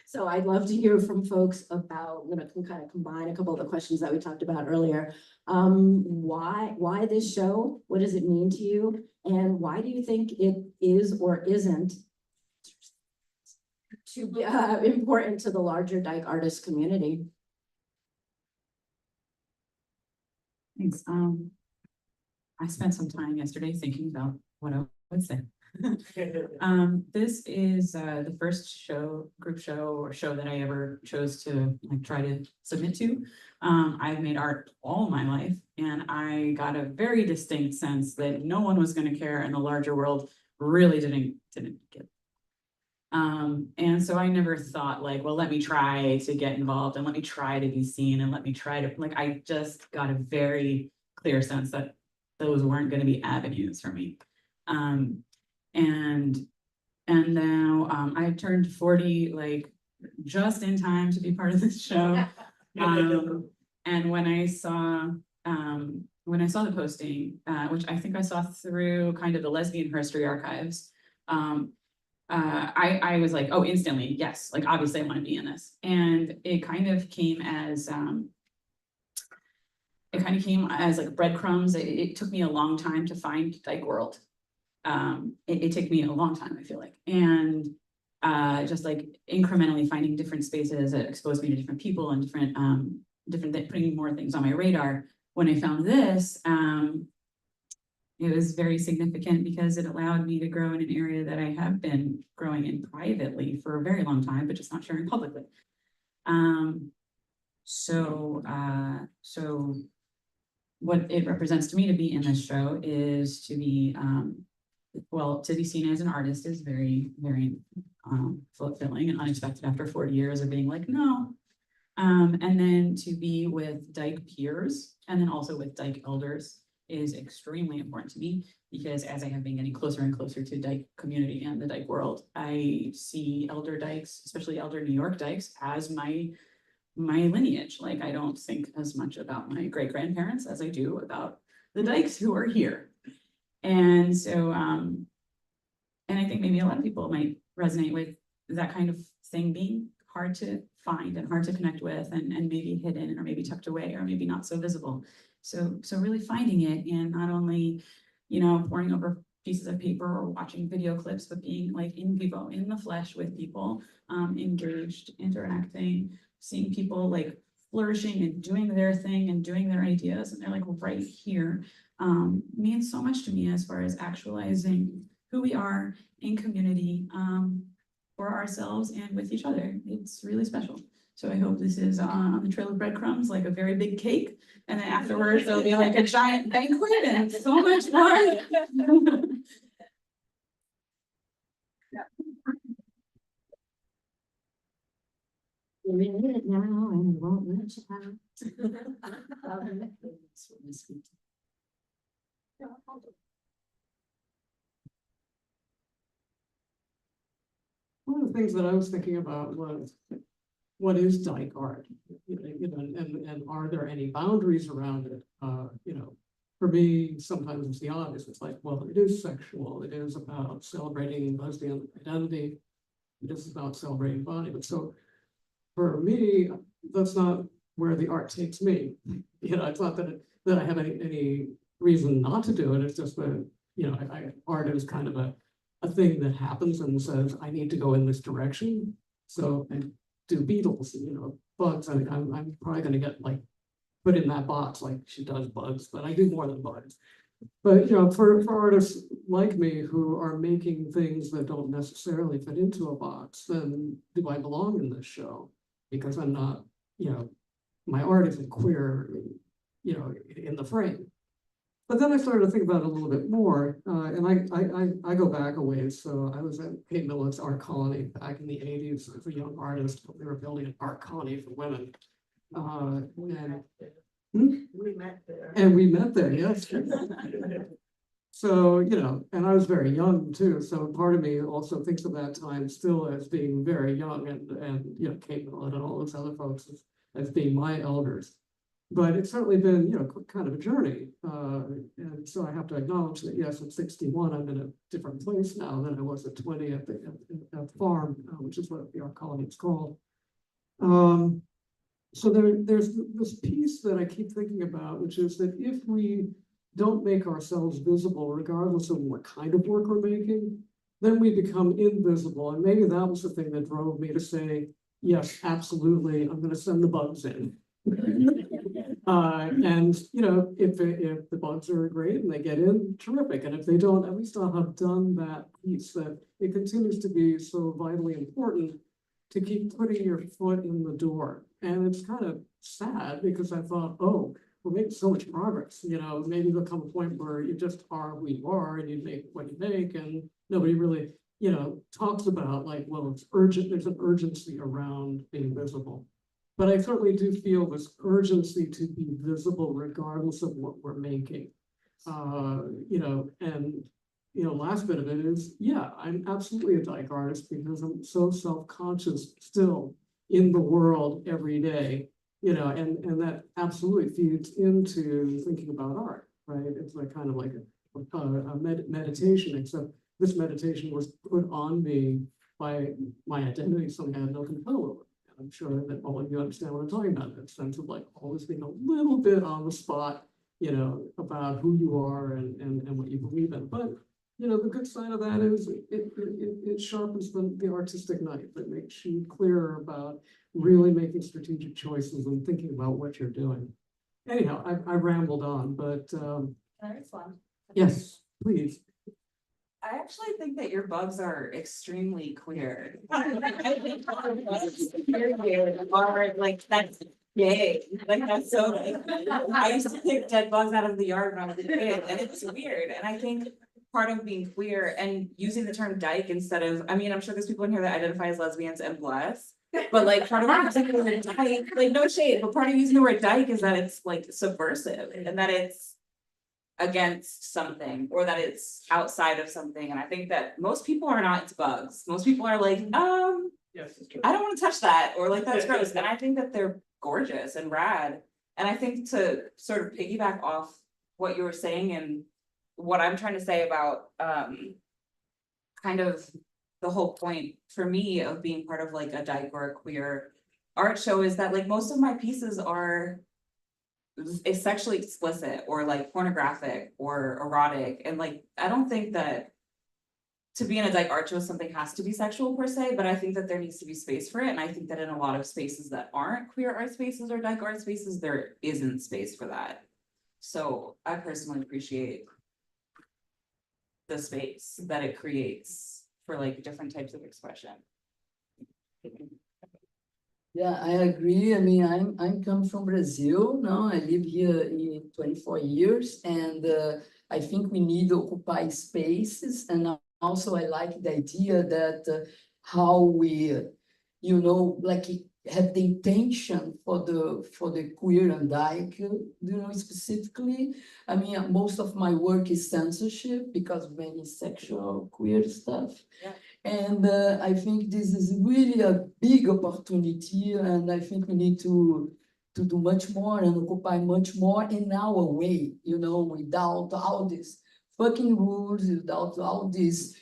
So I'd love to hear from folks about, I'm going to kind of combine a couple of the questions that we talked about earlier. Why this show? What does it mean to you? And why do you think it is or isn't to be important to the larger Dyke artist community? Thanks. I spent some time yesterday thinking about what I would say. This is the first group show that I ever chose to like try to submit to. I've made art all my life, and I got a very distinct sense that no one was going to care, and the larger world really didn't get. And so I never thought like, well, let me try to get involved and let me try to be seen and let me try to like, I just got a very clear sense that those weren't going to be avenues for me. And now I turned 40 like just in time to be part of this show. And when I saw the posting, which I think I saw through kind of the Lesbian History Archives, I was like, oh, instantly, yes, like obviously I want to be in this. And it kind of came as like breadcrumbs. It took me a long time to find Dyke World. It took me a long time, I feel like. And just like incrementally finding different spaces that exposed me to different people and different putting more things on my radar. When I found this, it was very significant because it allowed me to grow in an area that I have been growing in privately for a very long time, but just not sharing publicly. So what it represents to me to be in this show is to be, to be seen as an artist is very, very fulfilling and unexpected after 40 years of being like, no. And then to be with Dyke peers and then also with Dyke elders is extremely important to me because as I have been getting closer and closer to Dyke community and the Dyke world, I see elder Dykes, especially elder New York Dykes, as my lineage. Like I don't think as much about my great grandparents as I do about the Dykes who are here. And so, and I think maybe a lot of people might resonate with that kind of thing being hard to find and hard to connect with and maybe hidden or maybe tucked away or maybe not so visible. So really finding it and not only, you know, poring over pieces of paper or watching video clips, but being like in vivo, in the flesh with people, engaged, interacting, seeing people like flourishing and doing their thing and doing their ideas. And they're like right here, means so much to me as far as actualizing who we are in community, for ourselves and with each other. It's really special. So I hope this is on the trail of breadcrumbs, like a very big cake. And then afterwards, there'll be like a giant banquet and so much more. You're in it now and you won't let you out. One of the things that I was thinking about was, what is Dyke art? And are there any boundaries around it? For me, sometimes it's the obvious. It's like, well, it is sexual. It is about celebrating lesbian identity. It is about celebrating body. But so for me, that's not where the art takes me. It's not that I have any reason not to do it. It's just that, art is kind of a thing that happens and says, I need to go in this direction. So I do beetles, bugs. I'm probably gonna get like put in that box like she does bugs, but I do more than bugs. But for artists like me who are making things that don't necessarily fit into a box, then do I belong in this show? Because I'm not, my art isn't queer, in the frame. But then I started to think about it a little bit more, and I go back a ways. So I was at Kate Millet's art colony back in the 80s as a young artist. We were building an art colony for women. We met there. And we met there, yes. So, and I was very young too. So part of me also thinks of that time still as being very young and Kate Millet and all those other folks as being my elders. But it's certainly been, kind of a journey. And so I have to acknowledge that, yes, at 61, I'm in a different place now than I was at 20 at the farm, which is what the art colony is called. So there's this piece that I keep thinking about, which is that if we don't make ourselves visible, regardless of what kind of work we're making, then we become invisible. And maybe that was the thing that drove me to say, yes, absolutely, I'm going to send the bugs in. And if the bugs are great and they get in, terrific. And if they don't, at least I'll have done that piece. That it continues to be so vitally important to keep putting your foot in the door. And it's kind of sad because I thought, oh, we're making so much progress. Maybe there'll come a point where you just are who you are and you make what you make, and nobody really, talks about like, well, it's urgent. There's an urgency around being visible. But I certainly do feel this urgency to be visible regardless of what we're making. Last bit of it is, yeah, I'm absolutely a Dyke artist because I'm so self-conscious still in the world every day, and that absolutely feeds into thinking about art, right? It's like kind of like a meditation, except this meditation was put on me by my identity, so I had no control over. I'm sure that all of you understand what I'm talking about, that sense of like always being a little bit on the spot, about who you are and what you believe in. But, the good side of that is it sharpens the artistic knife. It makes you clearer about really making strategic choices and thinking about what you're doing. Anyhow, I rambled on, but yes, please. I actually think that your bugs are extremely queer. Or like that's gay. Like that's so. I used to pick dead bugs out of the yard when I was a kid, and it's weird. And I think part of being queer and using the term dyke instead of, I'm sure there's people in here that identify as lesbians and bless. But like part of using the word dyke, like no shade, but part of using the word dyke is that it's like subversive and that it's against something or that it's outside of something. And I think that most people are not into bugs. Most people are like, Yes, I don't want to touch that, or like that's gross. And I think that they're gorgeous and rad. And I think to sort of piggyback off what you were saying and what I'm trying to say about kind of the whole point for me of being part of like a dyke or a queer art show is that like most of my pieces is sexually explicit or like pornographic or erotic. And like, I don't think that to be in a dyke art show, something has to be sexual per se, but I think that there needs to be space for it. And I think that in a lot of spaces that aren't queer art spaces or dyke art spaces, there isn't space for that. So I personally appreciate the space that it creates for like different types of expression. Yeah, I agree. I'm come from Brazil. Now I live here in 24 years, and I think we need to occupy spaces. And also, I like the idea that how we, like have the intention for the queer and Dyke, specifically. I mean, most of my work is censorship because of many sexual queer stuff. Yeah. And I think this is really a big opportunity, and I think we need to do much more and occupy much more in our way, without all these fucking rules, without all this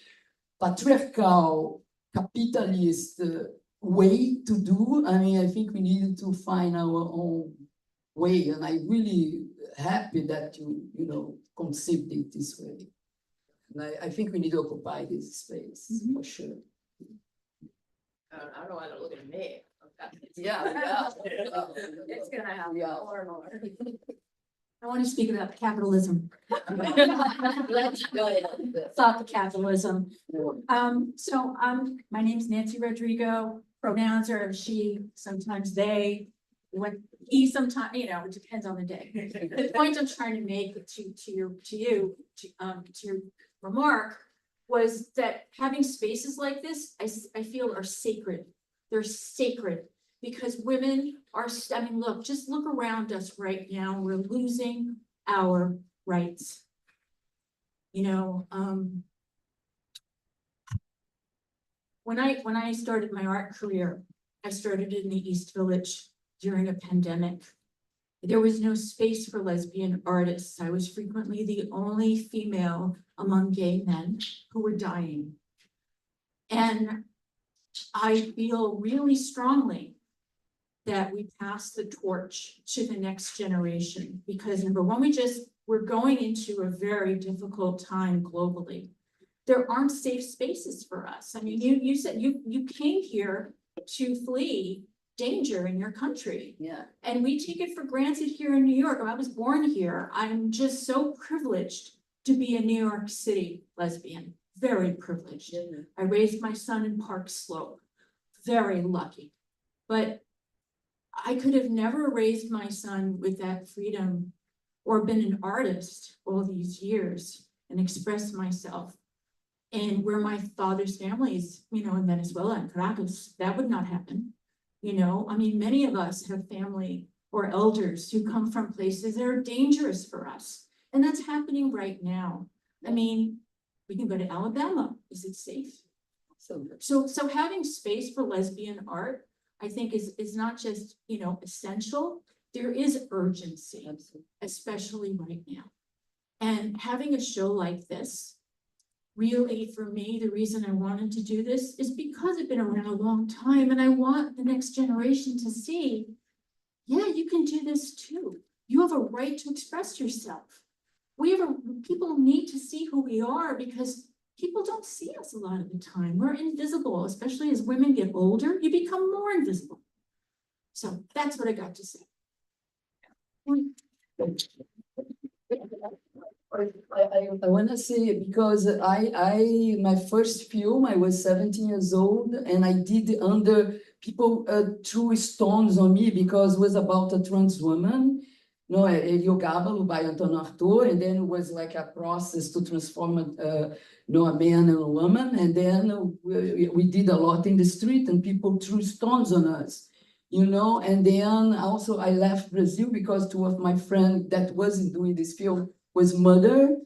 patriarchal, capitalist way to do. I mean, I think we needed to find our own way, and I'm really happy that you conceived it this way. And I think we need to occupy this space for sure. I don't know why they're looking at me. Yeah. It's gonna happen Yeah. more and more. I want to speak about capitalism. Let's go. Thought the capitalism. My name's Nancy Rodrigo. Pronouns are she, sometimes they, when he, sometimes, it depends on the day. The point I'm trying to make to your remark was that having spaces like this, I feel are sacred. They're sacred because women are, just look around us right now. We're losing our rights. When I started my art career, I started in the East Village during a pandemic. There was no space for lesbian artists. I was frequently the only female among gay men who were dying. And I feel really strongly that we pass the torch to the next generation because number one, we're going into a very difficult time globally. There aren't safe spaces for us. I mean, you said you came here to flee danger in your country. Yeah. And we take it for granted here in New York. I was born here. I'm just so privileged to be a New York City lesbian. Very privileged. Yeah. I raised my son in Park Slope. Very lucky. But I could have never raised my son with that freedom or been an artist all these years and expressed myself. And where my father's family is, in Venezuela and Caracas, that would not happen. Many of us have family or elders who come from places that are dangerous for us. And that's happening right now. We can go to Alabama. Is it safe? So having space for lesbian art, I think is not just, essential. There is urgency, especially right now. And having a show like this, really, for me, the reason I wanted to do this is because I've been around a long time and I want the next generation to see, yeah, you can do this too. You have a right to express yourself. People need to see who we are because people don't see us a lot of the time. We're invisible, especially as women get older, you become more invisible. So that's what I got to say. I want to say because my first film, I was 17 years old and I did under people threw stones on me because it was about a trans woman. Eliogabalo by Antônio Arthur, and then it was like a process to transform a man and a woman, and then we did a lot in the street and people threw stones on us. And then also I left Brazil because two of my friends that wasn't doing this film was murdered,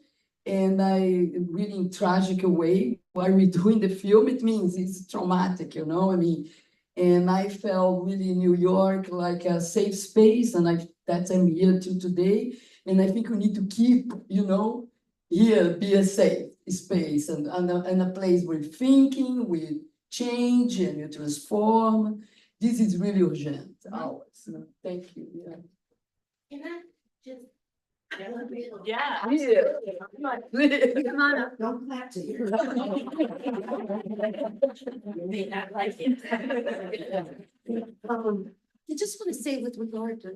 and I really in tragic way. While we doing the film, it means it's traumatic, and I felt really in New York like a safe space, and that's I'm here till today, and I think we need to keep, here be a safe space and a place where thinking, we change and we transform. This is really urgent. Always. Thank you. Yeah. Can I just? Yeah. Come on up, don't clap to you. May not like it. I just want to say with regard to,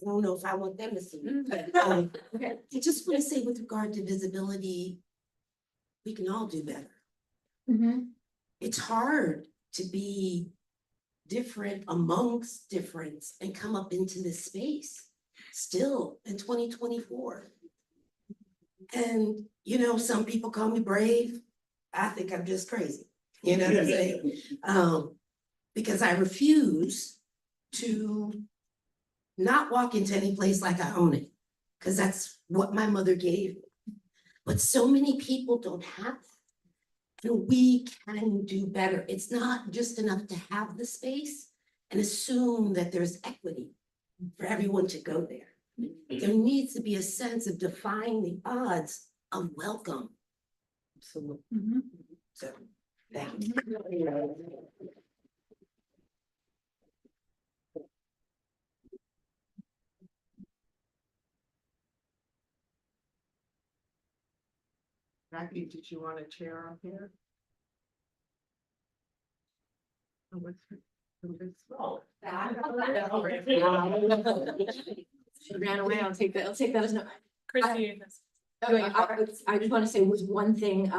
I don't know if I want them to see it, but I just want to say with regard to visibility, we can all do better. It's hard to be different amongst difference and come up into this space still in 2024. And, some people call me brave. I think I'm just crazy. You know what I'm saying? because I refuse to not walk into any place like I own it, because that's what my mother gave me. But so many people don't have that. And we can do better. It's not just enough to have the space and assume that there's equity for everyone to go there. There needs to be a sense of defying the odds of welcome. Absolutely. So, thank you. Maggie, did you want a chair up here? Oh, what's her- who is- oh, She ran away, I'll take that as no. Christine. I just want to say was one thing,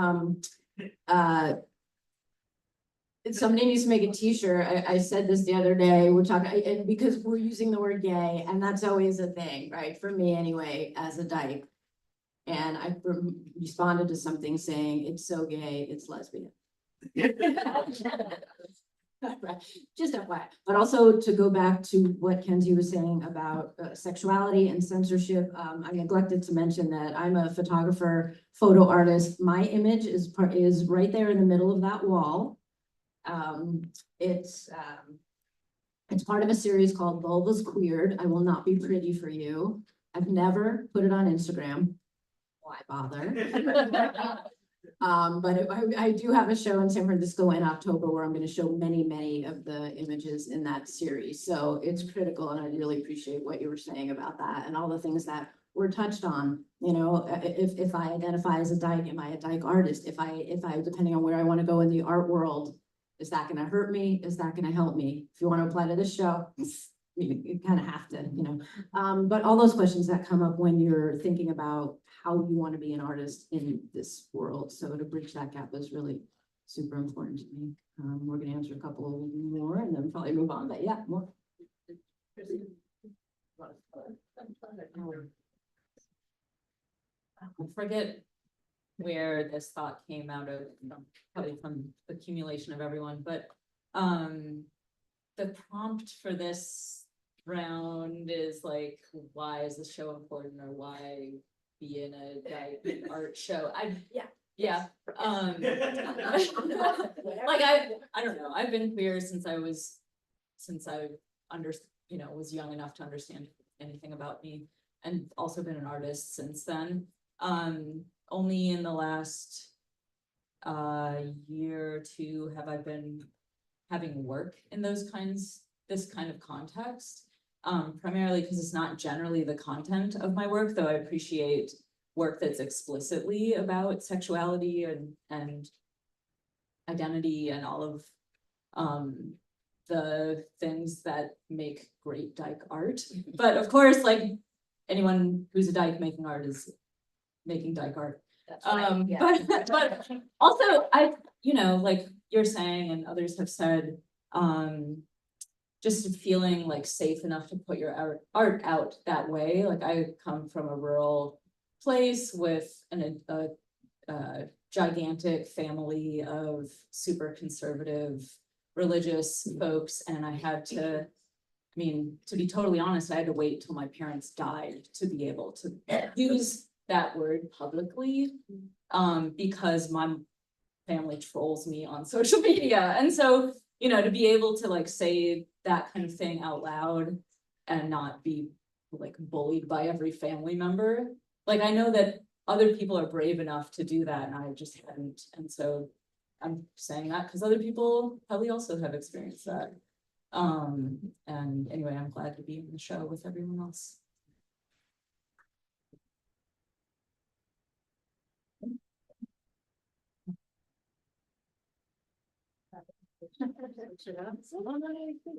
somebody needs to make a t-shirt. I said this the other day, we're talking, and because we're using the word gay, and that's always a thing, right? For me anyway, as a dyke. And I responded to something saying, it's so gay, it's lesbian. Just FYI, but also to go back to what Kenzie was saying about sexuality and censorship. I neglected to mention that I'm a photographer, photo artist. My image is right there in the middle of that wall. It's part of a series called Vulvas Queered. I will not be pretty for you. I've never put it on Instagram. Why bother? But I do have a show in San Francisco in October where I'm going to show many of the images in that series. So it's critical, and I really appreciate what you were saying about that and all the things that were touched on. You know, if I identify as a dyke, am I a dyke artist? If I depending on where I want to go in the art world, is that going to hurt me? Is that going to help me? If you want to apply to this show, you kind of have to, you know. But all those questions that come up when you're thinking about how you want to be an artist in this world. So to bridge that gap is really super important to me. We're going to answer a couple more and then probably move on, but yeah, more. I forget where this thought came out of, probably from the accumulation of everyone, but the prompt for this round is like, why is this show important, or why be in a dyke art show? Yeah. Like I don't know. I've been queer since I was young enough to understand anything about me, and also been an artist since then. Only in the last year or two have I been having work in this kind of context. Primarily because it's not generally the content of my work, though I appreciate work that's explicitly about sexuality and identity and all of the things that make great dyke art. But of course, like anyone who's a dyke making art is making dyke art. That's right, yeah. But also like you're saying and others have said, just feeling like safe enough to put your art out that way. Like I come from a rural place with a gigantic family of super conservative religious folks, and I had to, to be totally honest, I had to wait till my parents died to be able to use that word publicly, because my family trolls me on social media. And so, to be able to like say that kind of thing out loud and not be like bullied by every family member. Like I know that other people are brave enough to do that, and I just hadn't. And so I'm saying that because other people probably also have experienced that. And anyway, I'm glad to be in the show with everyone else.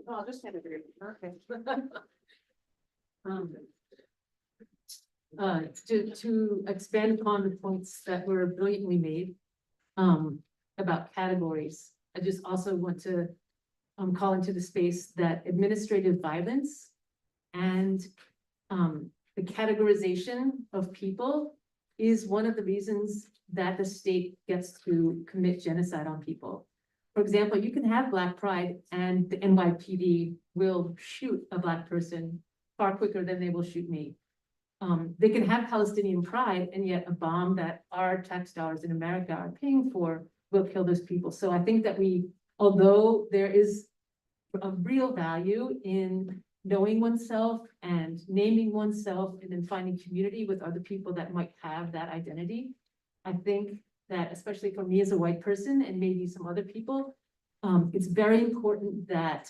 I'll just have it. Okay. To expand upon the points that were brilliantly made, about categories, I just also want to call into the space that administrative violence and the categorization of people is one of the reasons that the state gets to commit genocide on people. For example, you can have Black Pride and the NYPD will shoot a Black person far quicker than they will shoot me. They can have Palestinian Pride and yet a bomb that our tax dollars in America are paying for will kill those people. So I think that although there is a real value in knowing oneself and naming oneself and then finding community with other people that might have that identity, I think that especially for me as a white person and maybe some other people, it's very important that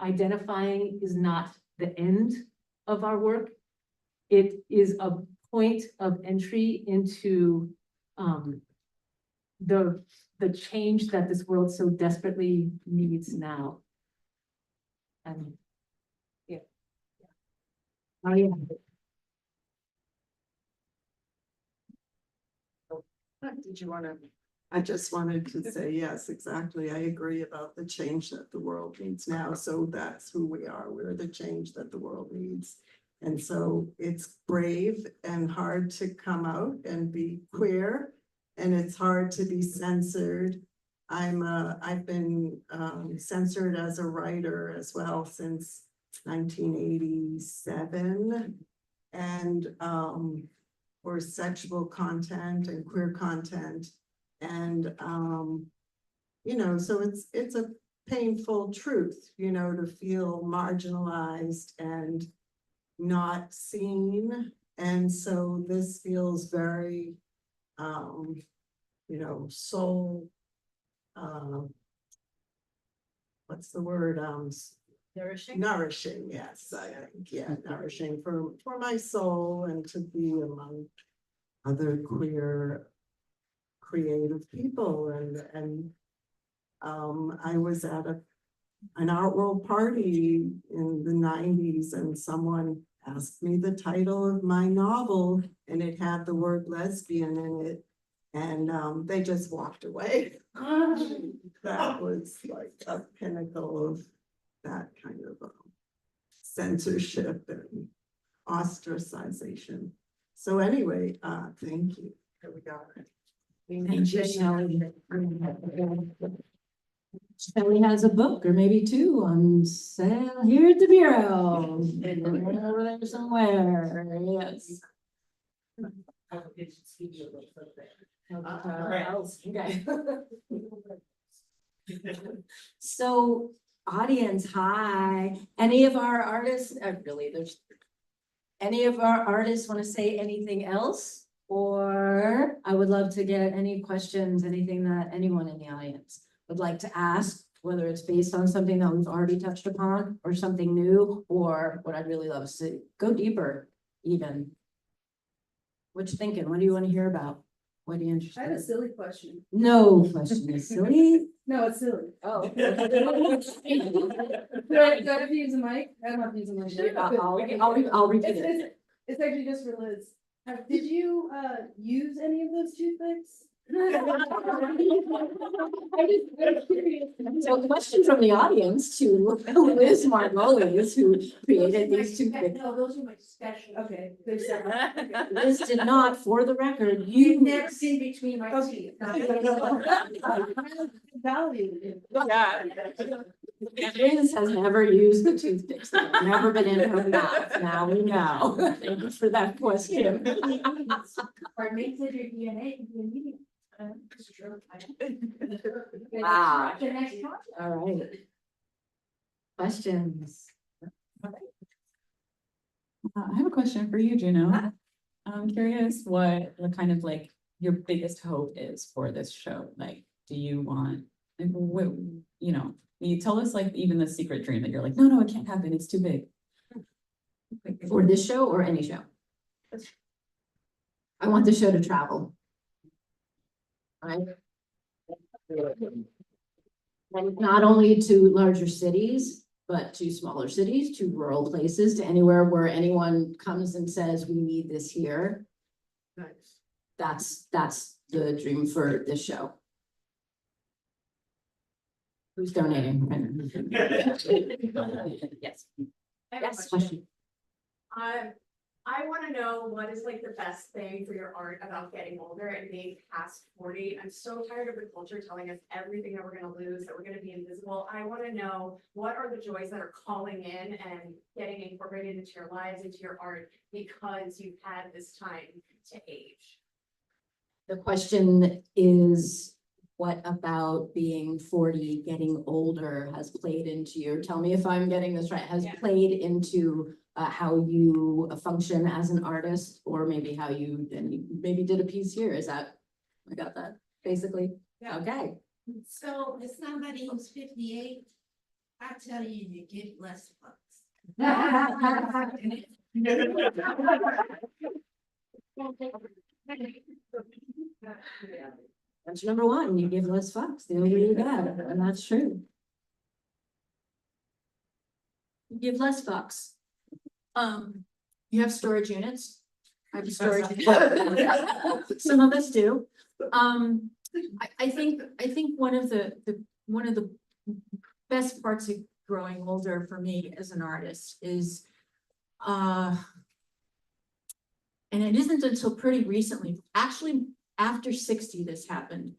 identifying is not the end of our work. It is a point of entry into the change that this world so desperately needs now. And yeah. Oh, yeah. Did you want to? I just wanted to say, yes, exactly. I agree about the change that the world needs now. So that's who we are. We're the change that the world needs. And so it's brave and hard to come out and be queer, and it's hard to be censored. I've been censored as a writer as well since 1987, and for sexual content and queer content, and you know, so it's a painful truth, you know, to feel marginalized and not seen. And so this feels very, you know, soul, what's the word? Nourishing, yes, I think, yeah, nourishing for my soul and to be among other queer, creative people. And I was at an art world party in the 90s, and someone asked me the title of my novel, and it had the word lesbian in it, and they just walked away. That was like a pinnacle of that kind of censorship and ostracization. So anyway, thank you. Here we go. Thank you, Shelley. Shelley has a book or maybe two on sale here at the Bureau. Over there somewhere, yes. Okay. So, audience, hi. Any of our artists, any of our artists want to say anything else? Or I would love to get any questions, anything that anyone in the audience would like to ask, whether it's based on something that we've already touched upon or something new, or what I'd really love is to go deeper even. What you thinking? What do you want to hear about? What are you interested I have a in? silly question. No question is silly. No, it's silly. Oh. Do I have to use a mic? I don't have to use a mic. I'll repeat it. It's actually just for Liz. Did you use any of those toothpicks? So a question from the audience to Liz Margolis, who created these two pictures. No, those are my special. Okay, they're separate. Liz did not, for the record, You've never seen between my teeth. Yeah. Liz has never used the toothpicks, they've never been in her mouth, now we know. Thank you for that question. Or it makes it your DNA can be immediate. Wow. The next one. All right. Questions? I have a question for you, Juno. I'm curious what the kind of like your biggest hope is for this show. Like, do you want, like, what, you know, you tell us like even the secret dream that you're like, no, it can't happen. It's too big. For this show or any show? I want the show to travel. Right? And not only to larger cities, but to smaller cities, to rural places, to anywhere where anyone comes and says, we need this here. Nice. That's the dream for this show. Who's donating? Yes. I have a Yes, question. I wanna know what is like the best thing for your art about getting older and being past 40. I'm so tired of the culture telling us everything that we're gonna lose, that we're gonna be invisible. I wanna know what are the joys that are calling in and getting incorporated into your lives, into your art, because you've had this time to age. The question is, what about being 40, getting older has played into your, tell me if I'm getting this right, has Yeah. played into how you function as an artist, or maybe how you, and you maybe did a piece here, is that, I got that, basically? Yeah. Okay. So as somebody who's 58, I tell you, you get less fucks. That's number one, you give less fucks, the older you get, and that's true. You give less fucks. You have storage units. I have a storage. Some of us do. I think one of the best parts of growing older for me as an artist is, and it isn't until pretty recently, actually after 60 this happened.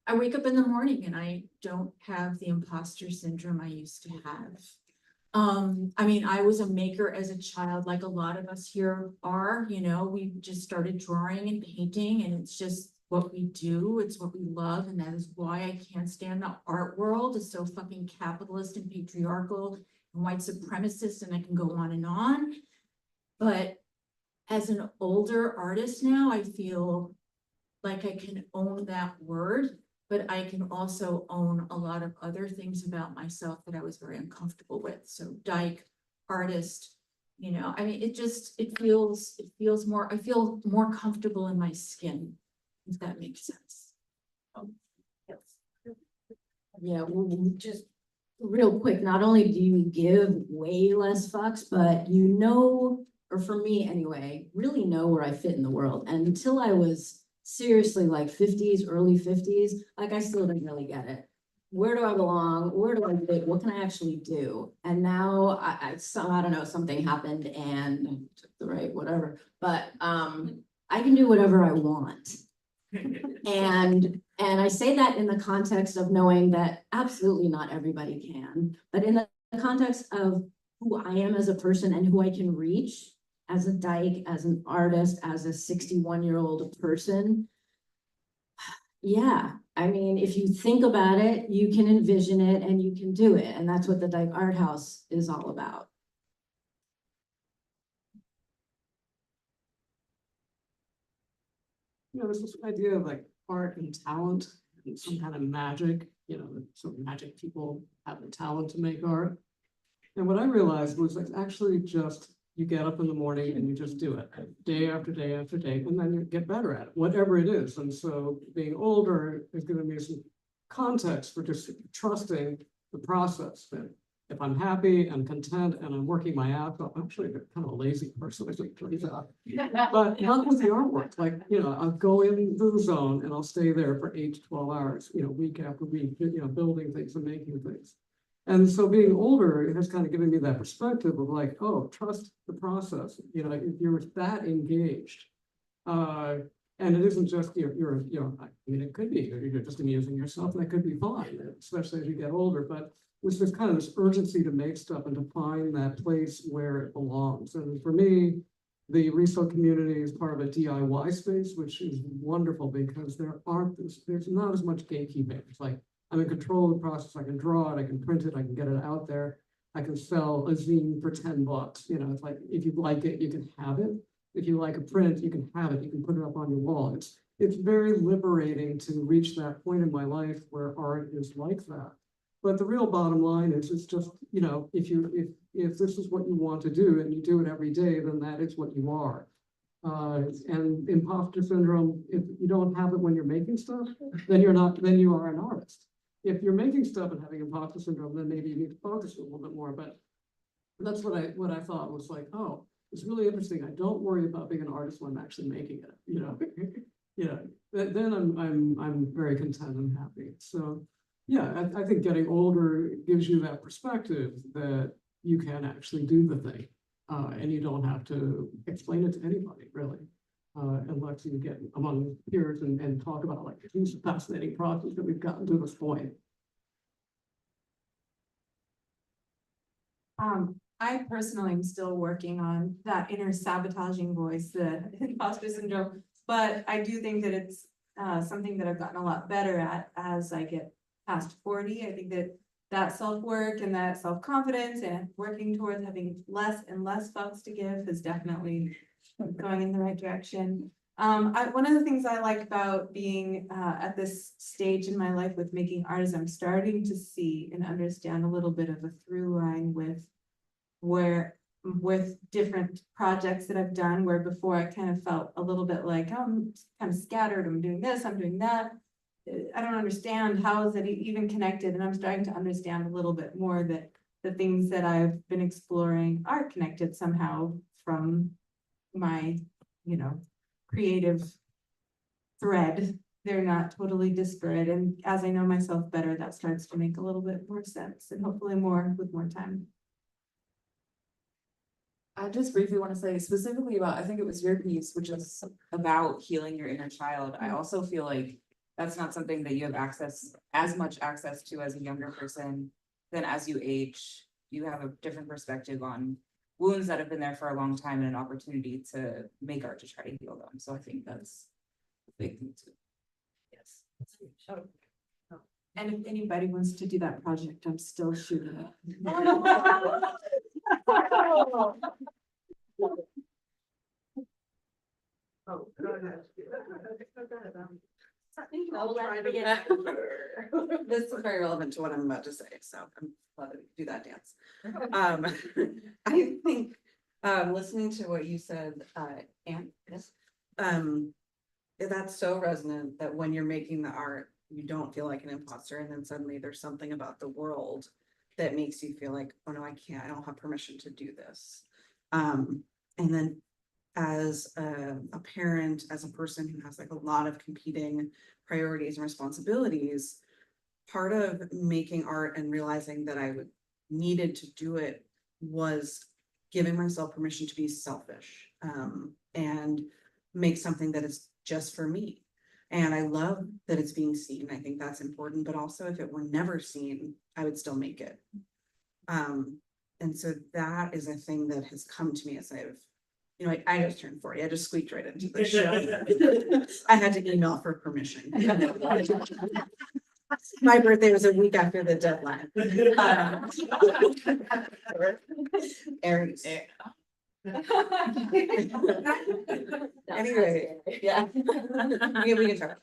I wake up in the morning and I don't have the imposter syndrome I used to have. I mean, I was a maker as a child, like a lot of us here are, you know, we just started drawing and painting, and it's just what we do, it's what we love, and that is why I can't stand the art world. It's so fucking capitalist and patriarchal and white supremacist, and I can go on and on. But as an older artist now, I feel like I can own that word, but I can also own a lot of other things about myself that I was very uncomfortable with. So Dyke, artist, you know, I mean, it feels more, I feel more comfortable in my skin, if that makes sense. Yeah, just real quick, not only do you give way less fucks, but you know, or for me anyway, really know where I fit in the world. And until I was seriously like 50s, early 50s, like I still didn't really get it. Where do I belong? Where do I fit? What can I actually do? And now I don't know, something happened and took the right, whatever, but I can do whatever I want. And I say that in the context of knowing that absolutely not everybody can, but in the context of who I am as a person and who I can reach as a Dyke, as an artist, as a 61-year-old person. Yeah, I mean, if you think about it, you can envision it and you can do it. And that's what the Dyke ArtHaus is all about. You know, there's this idea of like art and talent and some kind of magic, you know, some magic people have the talent to make art. And what I realized was it's actually just, you get up in the morning and you just do it day after day after day, and then you get better at it, whatever it is. And so being older is giving me some context for just trusting the process. That if I'm happy and content and I'm working my ass off, I'm actually kind of a lazy person, I think, but not with the artwork. Like, you know, I'll go into the zone and I'll stay there for 8 to 12 hours, you know, week after week, you know, building things and making things. And so being older, it has kind of given me that perspective of like, oh, trust the process. You know, if you're that engaged, and it isn't just you're I mean, it could be you're just amusing yourself, and that could be fine, especially as you get older. But it's just kind of this urgency to make stuff and to find that place where it belongs. And for me, the resale community is part of a DIY space, which is wonderful because there's not as much gatekeeping. It's like, I'm in control of the process. I can draw it, I can print it, I can get it out there. I can sell a zine for $10. You know, it's like, if you like it, you can have it. If you like a print, you can have it. You can put it up on your wall. It's very liberating to reach that point in my life where art is like that. But the real bottom line is, it's just, you know, if this is what you want to do and you do it every day, then that is what you are. And imposter syndrome, if you don't have it when you're making stuff, then you are an artist. If you're making stuff and having imposter syndrome, then maybe you need to focus a little bit more. But that's what I thought was like, oh, it's really interesting. I don't worry about being an artist when I'm actually making it. You know, you know. Then I'm very content and happy. So yeah, I think getting older gives you that perspective that you can actually do the thing. And you don't have to explain it to anybody, really. Unless you get among peers and talk about like, these are fascinating projects that we've gotten to this point. I personally am still working on that inner sabotaging voice, the imposter syndrome. But I do think that it's something that I've gotten a lot better at as I get past 40. I think that self-work and that self-confidence and working towards having less and less fucks to give is definitely going in the right direction. One of the things I like about being at this stage in my life with making art is I'm starting to see and understand a little bit of a through line with different projects that I've done, where before I kind of felt a little bit like, oh, I'm kind of scattered, I'm doing this, I'm doing that. I don't understand, how is it even connected? And I'm starting to understand a little bit more that the things that I've been exploring are connected somehow from my, creative thread. They're not totally disparate. And as I know myself better, that starts to make a little bit more sense, and hopefully more with more time. I just briefly want to say specifically about, I think it was your piece, which is about healing your inner child. I also feel like that's not something that you have as much access to as a younger person than as you age. You have a different perspective on wounds that have been there for a long time and an opportunity to make art to try to heal them. So I think that's a big thing too. Yes. And if anybody wants to do that project, I'm still shooting it. Oh, go ahead. This is very relevant to what I'm about to say, so I'm glad that we do that dance. I think, listening to what you said, Anne, yes, that's so resonant that when you're making the art, you don't feel like an imposter, and then suddenly there's something about the world that makes you feel like, oh no, I can't, I don't have permission to do this. And then as a parent, as a person who has like a lot of competing priorities and responsibilities, part of making art and realizing that I needed to do it was giving myself permission to be selfish and make something that is just for me. And I love that it's being seen. I think that's important, but also if it were never seen, I would still make it. And so that is a thing that has come to me as I've, I just turned 40. I just squeaked right into the show. I had to email for permission. My birthday was a week after the deadline. Aries. Anyway, yeah. We can talk.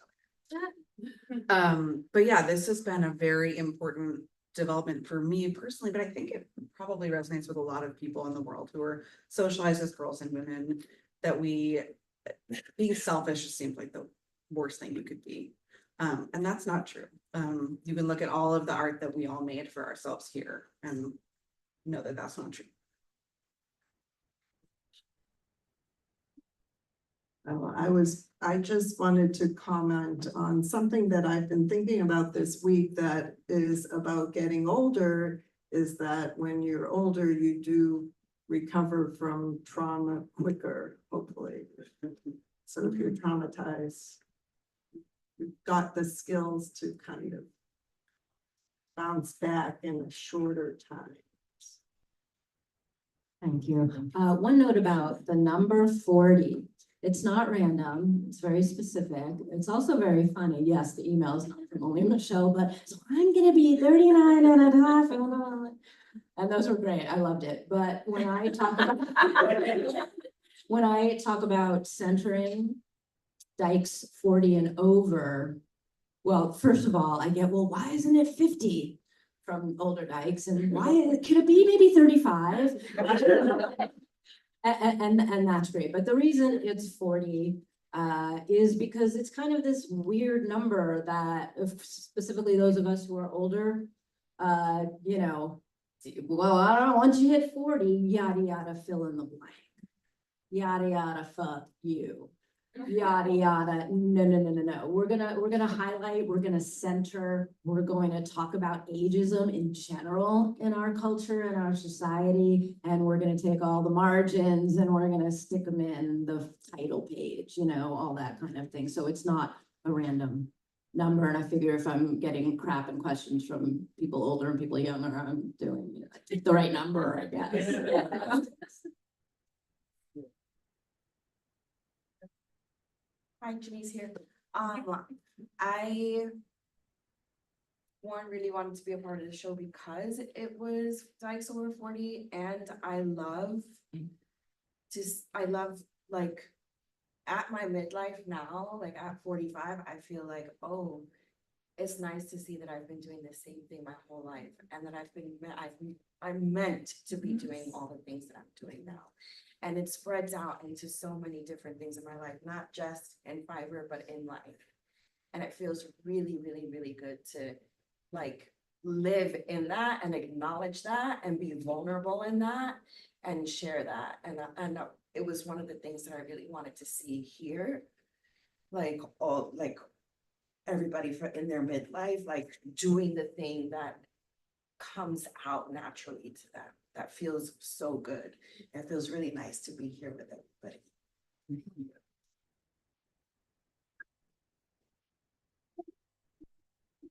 But yeah, this has been a very important development for me personally, but I think it probably resonates with a lot of people in the world who are socialized as girls and women, that being selfish seems like the worst thing you could be. And that's not true. You can look at all of the art that we all made for ourselves here and know that that's not true. I just wanted to comment on something that I've been thinking about this week that is about getting older, is that when you're older, you do recover from trauma quicker, hopefully. So if you're traumatized, you've got the skills to kind of bounce back in a shorter time. Thank you. One note about the number 40. It's not random. It's very specific. It's also very funny. Yes, the email is not from only Michelle, but so I'm going to be 39 and a half. And those were great. I loved it. But when I talk about centering Dykes 40 and over, well, first of all, I get, well, why isn't it 50 from older Dykes? And why could it be maybe 35? And that's great. But the reason it's 40 is because it's kind of this weird number that specifically those of us who are older, well, I don't know, once you hit 40, yada, yada, fill in the blank. Yada, yada, fuck you. yada, yada. No, no, no, no, no. We're gonna highlight, we're gonna center, we're going to talk about ageism in general in our culture and our society. And we're gonna take all the margins and we're gonna stick them in the title page, you know, all that kind of thing. So it's not a random number. And I figure if I'm getting crap and questions from people older and people younger, I'm doing the right number, I guess. Yeah. Hi, Janice here. I really wanted to be a part of the show because it was Dykes over 40, and I love like at my midlife now, like at 45, I feel like, oh, it's nice to see that I've been doing the same thing my whole life, and that I'm meant to be doing all the things that I'm doing now. And it spreads out into so many different things in my life, not just in fiber, but in life. And it feels really, really, really good to like live in that and acknowledge that and be vulnerable in that and share that. And it was one of the things that I really wanted to see here. Like everybody in their midlife, like doing the thing that comes out naturally to them. That feels so good. It feels really nice to be here with everybody.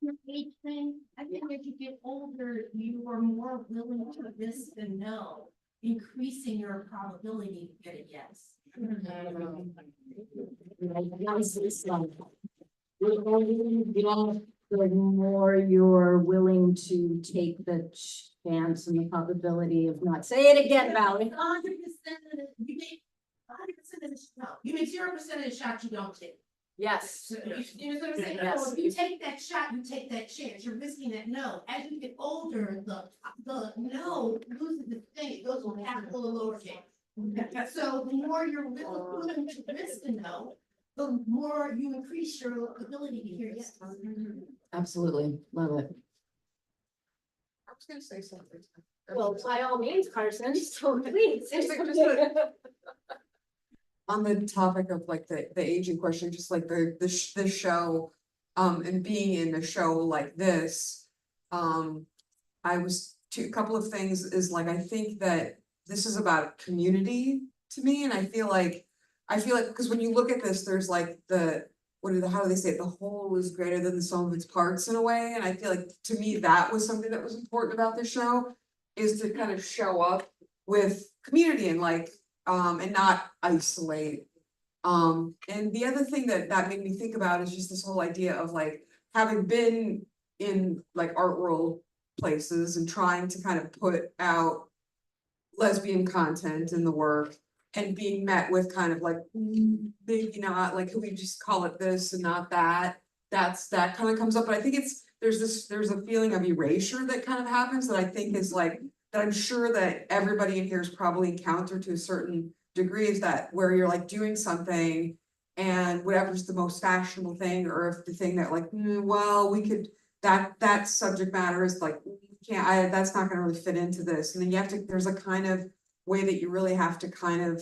Your age thing, I think as you get older, you are more willing to risk and know, increasing your probability to get a yes. The more you're willing to take the chance and the probability of not, say it again, Valerie. 100% you make 100% of the you make 0% of the shots you don't take. Yes. So you know what I'm saying? Yes. So if you take that shot, you take that chance. You're risking that no. As you get older, the no loses the thing. It goes from capital to lowercase. So the more you're willing to risk the no, the more you increase your ability to hear yes. Absolutely, love it. I was gonna say something. Well, by all means, Carson, so please. On the topic of like the aging question, just like the show, and being in a show like this, a couple of things is like, I think that this is about community to me, and I feel like, because when you look at this, there's like how do they say it? The whole is greater than the sum of its parts in a way, and I feel like to me, that was something that was important about the show, is to kind of show up with community and like, and not isolate. And the other thing that made me think about is just this whole idea of like having been in like art world places and trying to kind of put out lesbian content in the work and being met with kind of like, maybe not, like, could we just call it this and not that? That kind of comes up, but I think there's a feeling of erasure that kind of happens that I think is like, that I'm sure that everybody in here has probably encountered to a certain degree, is that where you're like doing something and whatever's the most fashionable thing, or if the thing that like, well, we could, that subject matter is like, that's not gonna really fit into this. And then you have to, there's a kind of way that you really have to kind of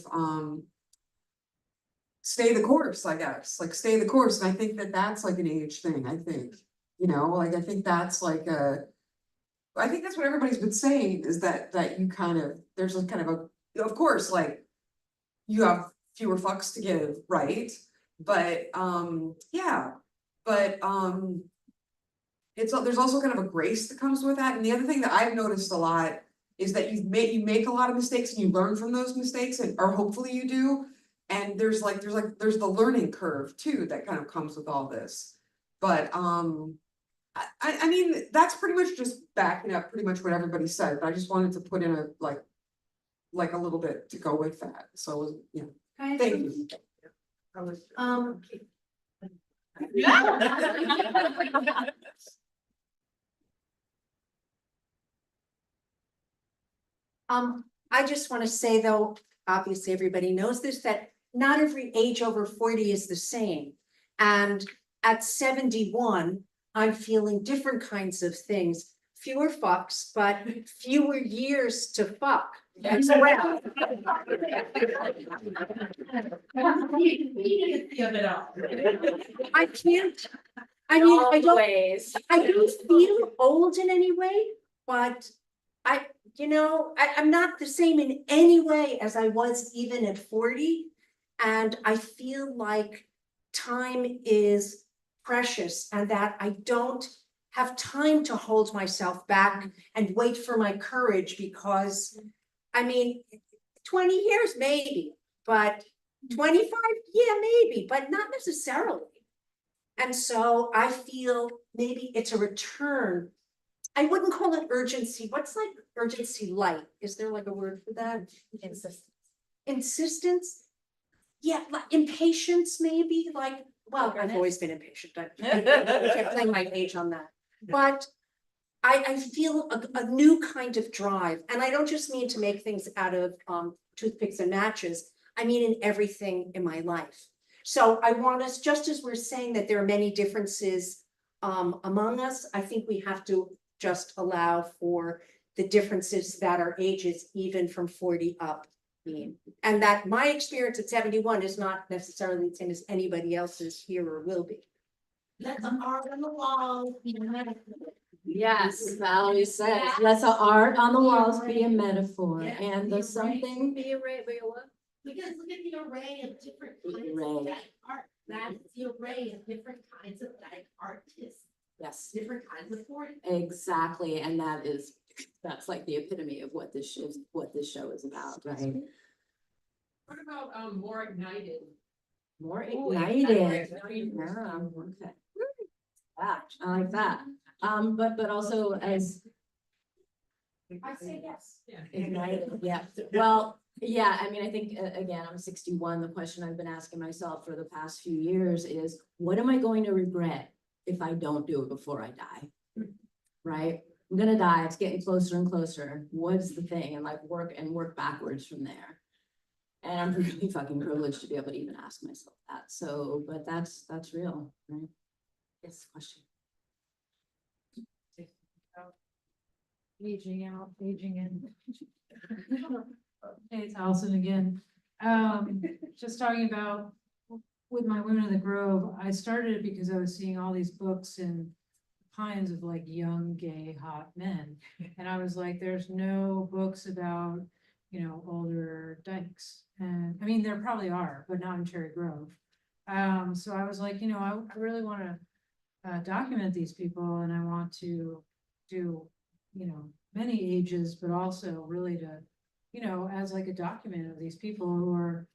stay the course, I guess, like stay the course. And I think that that's like an age thing, I think, you know, like, I think that's like I think that's what everybody's been saying, is that you kind of, there's a kind of of course, like, you have fewer fucks to give, right? But yeah, but there's also kind of a grace that comes with that. And the other thing that I've noticed a lot is that you make a lot of mistakes and you learn from those mistakes, or hopefully you do. And there's the learning curve too that kind of comes with all this. But I mean, that's pretty much just backing up pretty much what everybody said, but I just wanted to put in a like a little bit to go with that. So yeah, thank you. I just want to say though, obviously everybody knows this, that not every age over 40 is the same. And at 71, I'm feeling different kinds of things. Fewer fucks, but fewer years to fuck. as well. I can't, I mean, I don't feel old in any way, but I'm not the same in any way as I was even at 40. And I feel like time is precious and that I don't have time to hold myself back and wait for my courage because, I mean, 20 years maybe, but 25, yeah, maybe, but not necessarily. And so I feel maybe it's a return. I wouldn't call it urgency. What's like urgency light? Is there like a word for that? Insistence? Yeah, like impatience maybe, like, well, I've always been impatient, but I can't blame my age on that. But I feel a new kind of drive, and I don't just mean to make things out of toothpicks and matches. I mean in everything in my life. So I want us, just as we're saying that there are many differences among us, I think we have to just allow for the differences that our ages, even from 40 up, mean. And that my experience at 71 is not necessarily the same as anybody else's here or will be. Let the art on the wall be a metaphor. Yes, Valerie says, let the art on the walls be a metaphor, Yeah, and the something. Be array, what? Because look at the array of different kinds of Dyke art. That's the array of different kinds of Dyke artists, Yes, different kinds of form. exactly, and that's like the epitome of what this show is about, right? What about more ignited? More Ooh, ignited. ignited. Yeah, okay. Yeah, I like that. But also as I say yes. Yeah. ignited, yeah. Well, yeah, I mean, I think, again, I'm 61. The question I've been asking myself for the past few years is, what am I going to regret if I don't do it before I die? Right? I'm gonna die. It's getting closer and closer. What's the thing? And like work backwards from there. And I'm really fucking privileged to be able to even ask myself that. So, but that's real, right? Yes, question. Aging out, aging in. Hey, it's Allison again. Just talking about with my Women of the Grove, I started it because I was seeing all these books in Pines of like young, gay, hot men. And I was like, there's no books about, older dykes. And I mean, there probably are, but not in Cherry Grove. So I was like, I really want to document these people, and I want to do, many ages, but also really to, as like a document of these people who are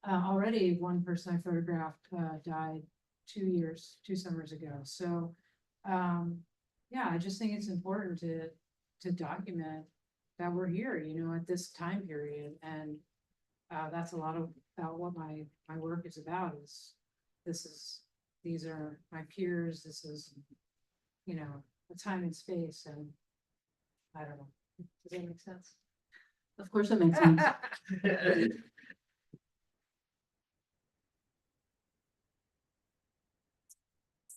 already. One person I photographed died 2 summers ago. So yeah, I just think it's important to document that we're here, at this time period. And that's a lot about what my work is about. These are my peers. This is, a time and space, and I don't know. Does that make sense? Of course it makes sense.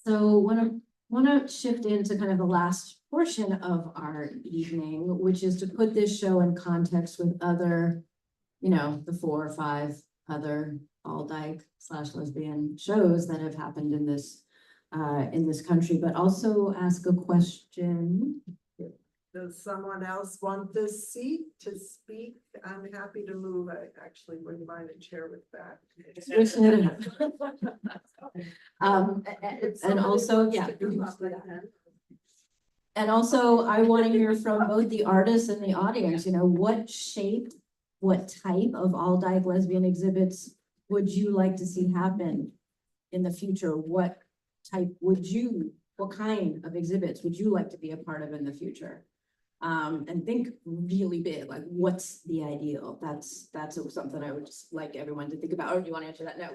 So want to shift into kind of the last portion of our evening, which is to put this show in context with other, the 4 or 5 other all dyke / lesbian shows that have happened in this country, but also ask a question. Does someone else want this seat to speak? I'm happy to move. I actually wouldn't mind a chair with that. And also, yeah. And also, I want to hear from both the artists and the audience, what type of all dyke lesbian exhibits would you like to see happen in the future? What kind of exhibits would you like to be a part of in the future? And think really big, like what's the ideal? That's something I would just like everyone to think about. Or do you want to answer that now?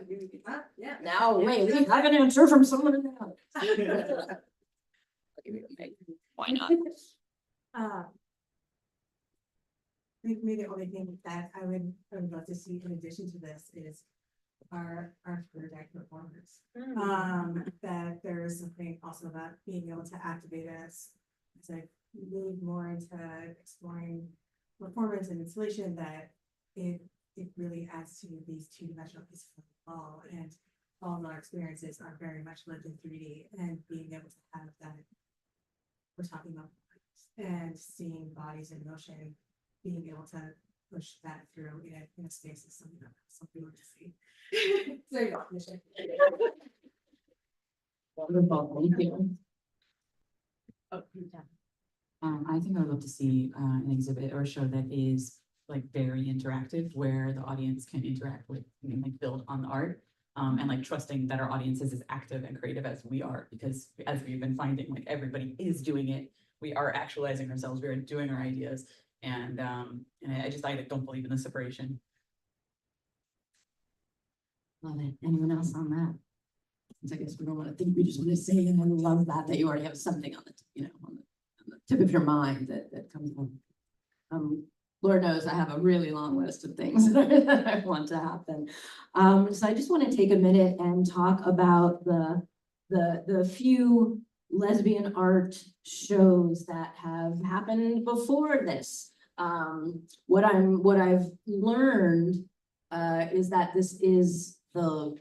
Yeah. Now, wait, we have an answer from someone else. Why not? Maybe the only thing that I would love to see in addition to this is our Dyke performers. That there is something also about being able to activate us as I move more into exploring performance and installation that it really adds to these two-dimensional pieces of the wall, and all of our experiences are very much lived in 3D, and being able to have that, we're talking about and seeing bodies in motion, being able to push that through in a space is something that some people want to see. So yeah, mission. Wonderful, thank you. I think I would love to see an exhibit or a show that is like very interactive, where the audience can interact with and like build on the art. And like trusting that our audience is as active and creative as we are, because as we've been finding, like everybody is doing it. We are actualizing ourselves, we are doing our ideas. And I don't believe in the separation. Love it. Anyone else on that? I guess we don't want to think, we just want to say, and I love that you already have something on the, on the tip of your mind that comes on. Lord knows I have a really long list of things that I want to happen. So I just want to take a minute and talk about the few lesbian art shows that have happened before this. What I've learned is that this is the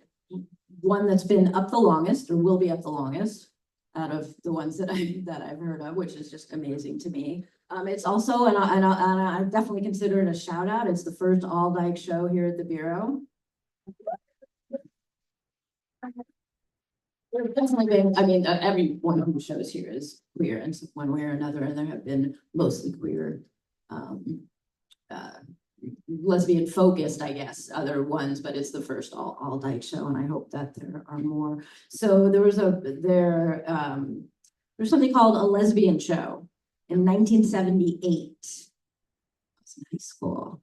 one that's been up the longest, or will be up the longest, out of the ones that I've heard of, which is just amazing to me. It's also, and I definitely consider it a shout out. It's the first all Dyke show here at the Bureau. There's definitely been, I mean, every one of the shows here is queer in one way or another, and there have been mostly queer, lesbian focused, I guess, other ones, but it's the first all Dyke show, and I hope that there are more. So there's something called a lesbian show in 1978. I was in high school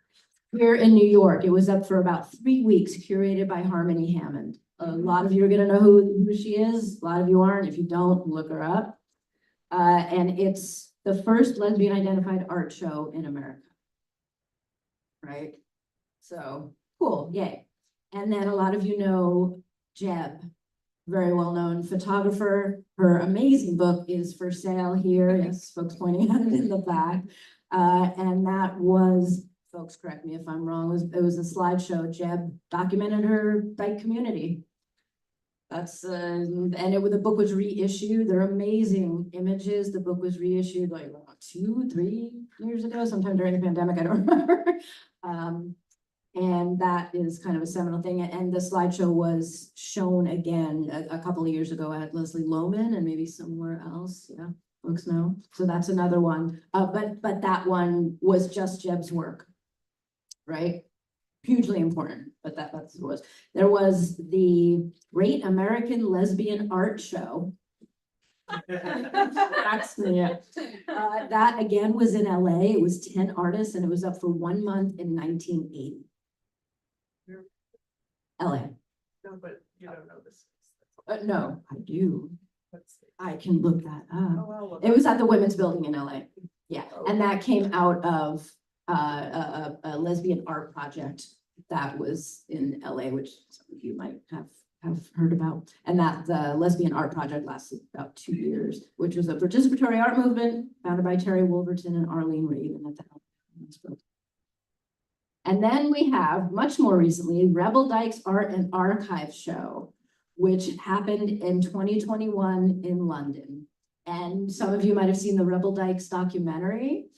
here in New York. It was up for about 3 weeks, curated by Harmony Hammond. A lot of you are going to know who she is. A lot of you aren't. If you don't, look her up. And it's the first lesbian identified art show in America. Right? So cool, yay. And then a lot of you know Jeb, very well-known photographer. Her amazing book is for sale here. Yes, folks pointing at it in the back. And that was, folks correct me if I'm wrong, it was a slideshow. Jeb documented her Dyke community. That's and the book was reissued. They're amazing images. The book was reissued like 2-3 years ago, sometime during the pandemic. I don't remember. And that is kind of a seminal thing. And the slideshow was shown again a couple of years ago at Leslie Lohman and maybe somewhere else. Yeah, folks know. So that's another one. But that one was just Jeb's work, right? Hugely important, but that's what it was. There was the Great American Lesbian Art Show. That's that again was in LA. It was 10 artists, and it was up for 1 month in 1980. LA. No, but you don't know this. No, I do. Let's see. I can look that up. Oh, I'll look It was at the Women's Building in LA. Yeah, and that came out of a lesbian art project that was in LA, which some of you might have heard about. And that the lesbian art project lasted about 2 years, which was a participatory art movement founded by Terry Wolverton and Arlene Raven at the Women's Building. And then we have, much more recently, Rebel Dyke's Art and Archive Show, which happened in 2021 in London. And some of you might have seen the Rebel Dykes documentary.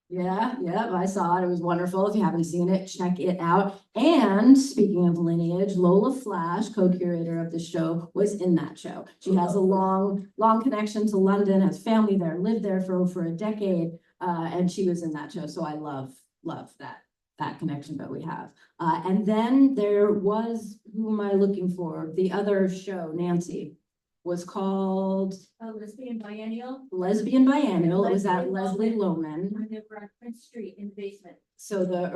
Yeah, I saw it. It was wonderful. If you haven't seen it, check it out. And speaking of lineage, Lola Flash, co-curator of the show, was in that show. She has a long connection to London, has family there, lived there for over a decade, and she was in that show. So I love that connection that we have. And then there was, who am I looking for? The other show, Nancy, was called Lesbian Biennial. Lesbian Biennial. It was at Leslie Lohman. Lohman. Over on Prince Street in the basement. So the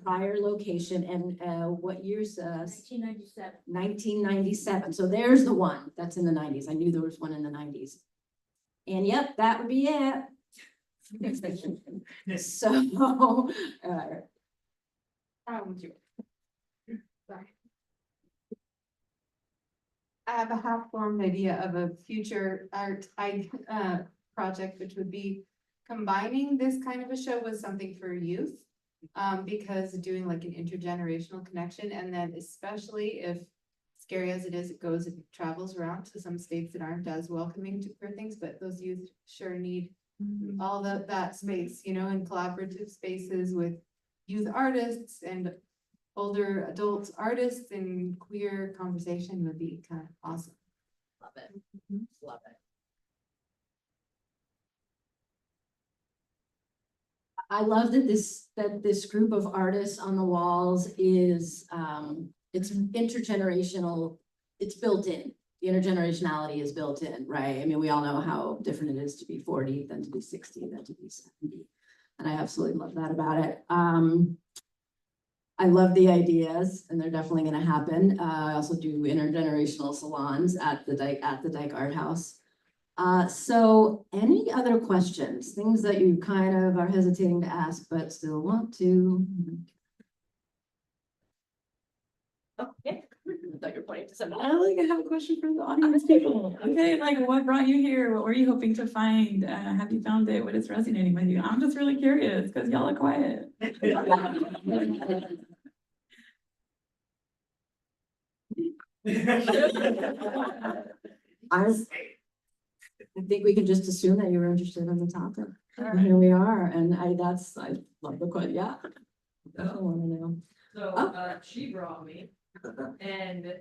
prior location, and what year's 1997. 1997. So there's the one that's in the 90s. I knew there was one in the 90s. And yep, that would be it. So I have a half-formed idea of a future art project, which would be combining this kind of a show with something for youth. Because doing like an intergenerational connection, and then especially if, scary as it is, it travels around to some states that aren't as welcoming to queer things, but those youth sure need all that space, you know, in collaborative spaces with youth artists and older adult artists, and queer conversation would be kind of awesome. Love it. Love it. I love that this group of artists on the walls is, it's intergenerational, it's built in. The intergenerationality is built in, right? I mean, we all know how different it is to be 40 than to be 60 than to be 70. And I absolutely love that about it. I love the ideas, and they're definitely gonna happen. I also do intergenerational salons at the Dyke ArtHaus. So any other questions, things that you kind of are hesitating to ask, but still want to? Okay. I thought you were pointing to something. I have a question for the audience people. Okay, like what brought you here? What were you hoping to find? Have you found it? What is resonating with you? I'm just really curious because y'all are quiet. I think we can just assume that you were interested in the topic. And here we are, and I love the question, yeah. Definitely wanna know. So, she brought me, and,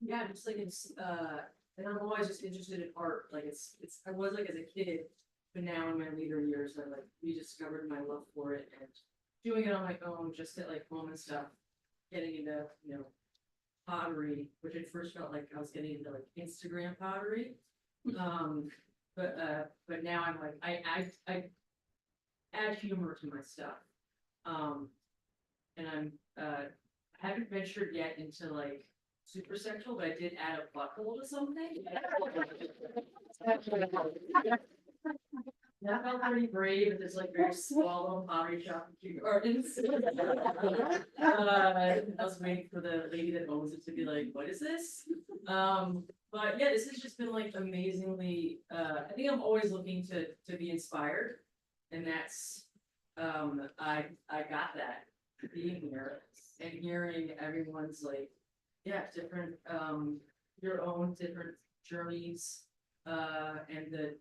yeah, just like and I'm always just interested in art, like I was like as a kid, but now in my later years, I like rediscovered my love for it and doing it on my own, just at like home and stuff, getting into, pottery, which at first felt like I was getting into like Instagram pottery. But now I'm like, I add humor to my stuff. And I haven't ventured yet into like super sexual, but I did add a butthole to something. That felt pretty brave. It's like very small little pottery shop in Kew Gardens. I was waiting for the lady that owns it to be like, what is this? But yeah, this has just been like amazingly, I think I'm always looking to be inspired. And that's, I got that being here and hearing everyone's like, yeah, different, your own different journeys, and the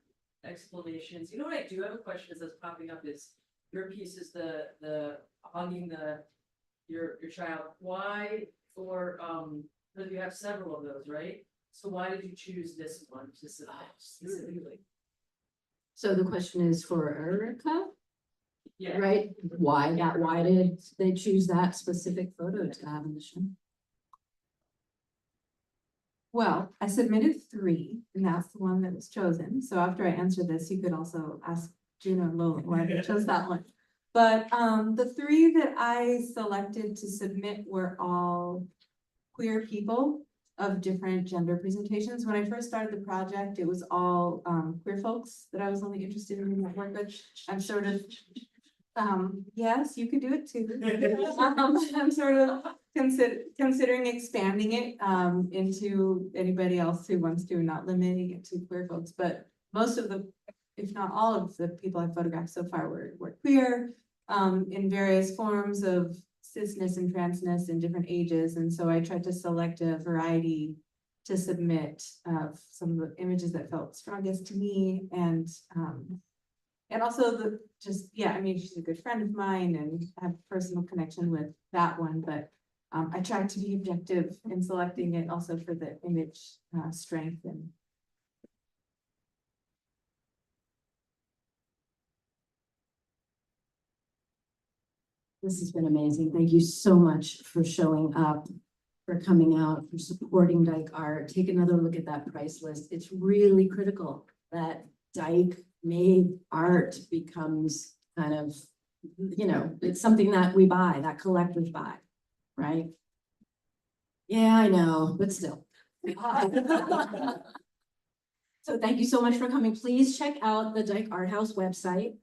explanations. You know what I do have a question that's popping up is your piece is the hugging your child. Why, or because you have several of those, right? So why did you choose this one specifically? So the question is for Erica, Yeah. right? Why did they choose that specific photo to have in the show? Well, I submitted 3, and that's the one that was chosen. So after I answer this, you could also ask Juno and Lola why they chose that one. But the 3 that I selected to submit were all queer people of different gender presentations. When I first started the project, it was all queer folks that I was only interested in that work with. I'm sort of, yes, you could do it too. I'm sort of considering expanding it into anybody else who wants to, not limiting it to queer folks. But most of the, if not all of the people I've photographed so far were queer in various forms of cisness and transness in different ages. And so I tried to select a variety to submit of some of the images that felt strongest to me. And also I mean, she's a good friend of mine and I have a personal connection with that one, but I tried to be objective in selecting it also for the image strength and This has been amazing. Thank you so much for showing up, for coming out, for supporting Dyke Art. Take another look at that price list. It's really critical that Dyke made art becomes kind of, it's something that we buy, that collectors buy, right? Yeah, I know, but still. So thank you so much for coming. Please check out the Dyke ArtHaus website.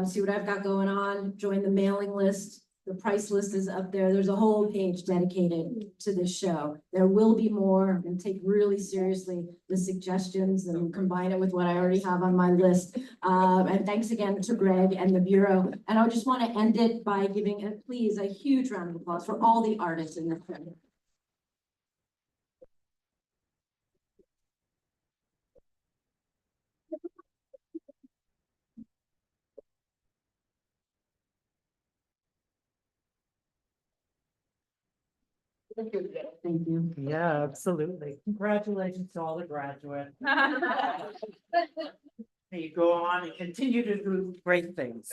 See what I've got going on, join the mailing list. The price list is up there. There's a whole page dedicated to this show. There will be more and take really seriously the suggestions and combine it with what I already have on my list. And thanks again to Greg and the Bureau. And I just want to end it by giving, please, a huge round of applause for all the artists in the film. Thank you. Yeah, absolutely. Congratulations to all the graduates. May you go on and continue to do great things.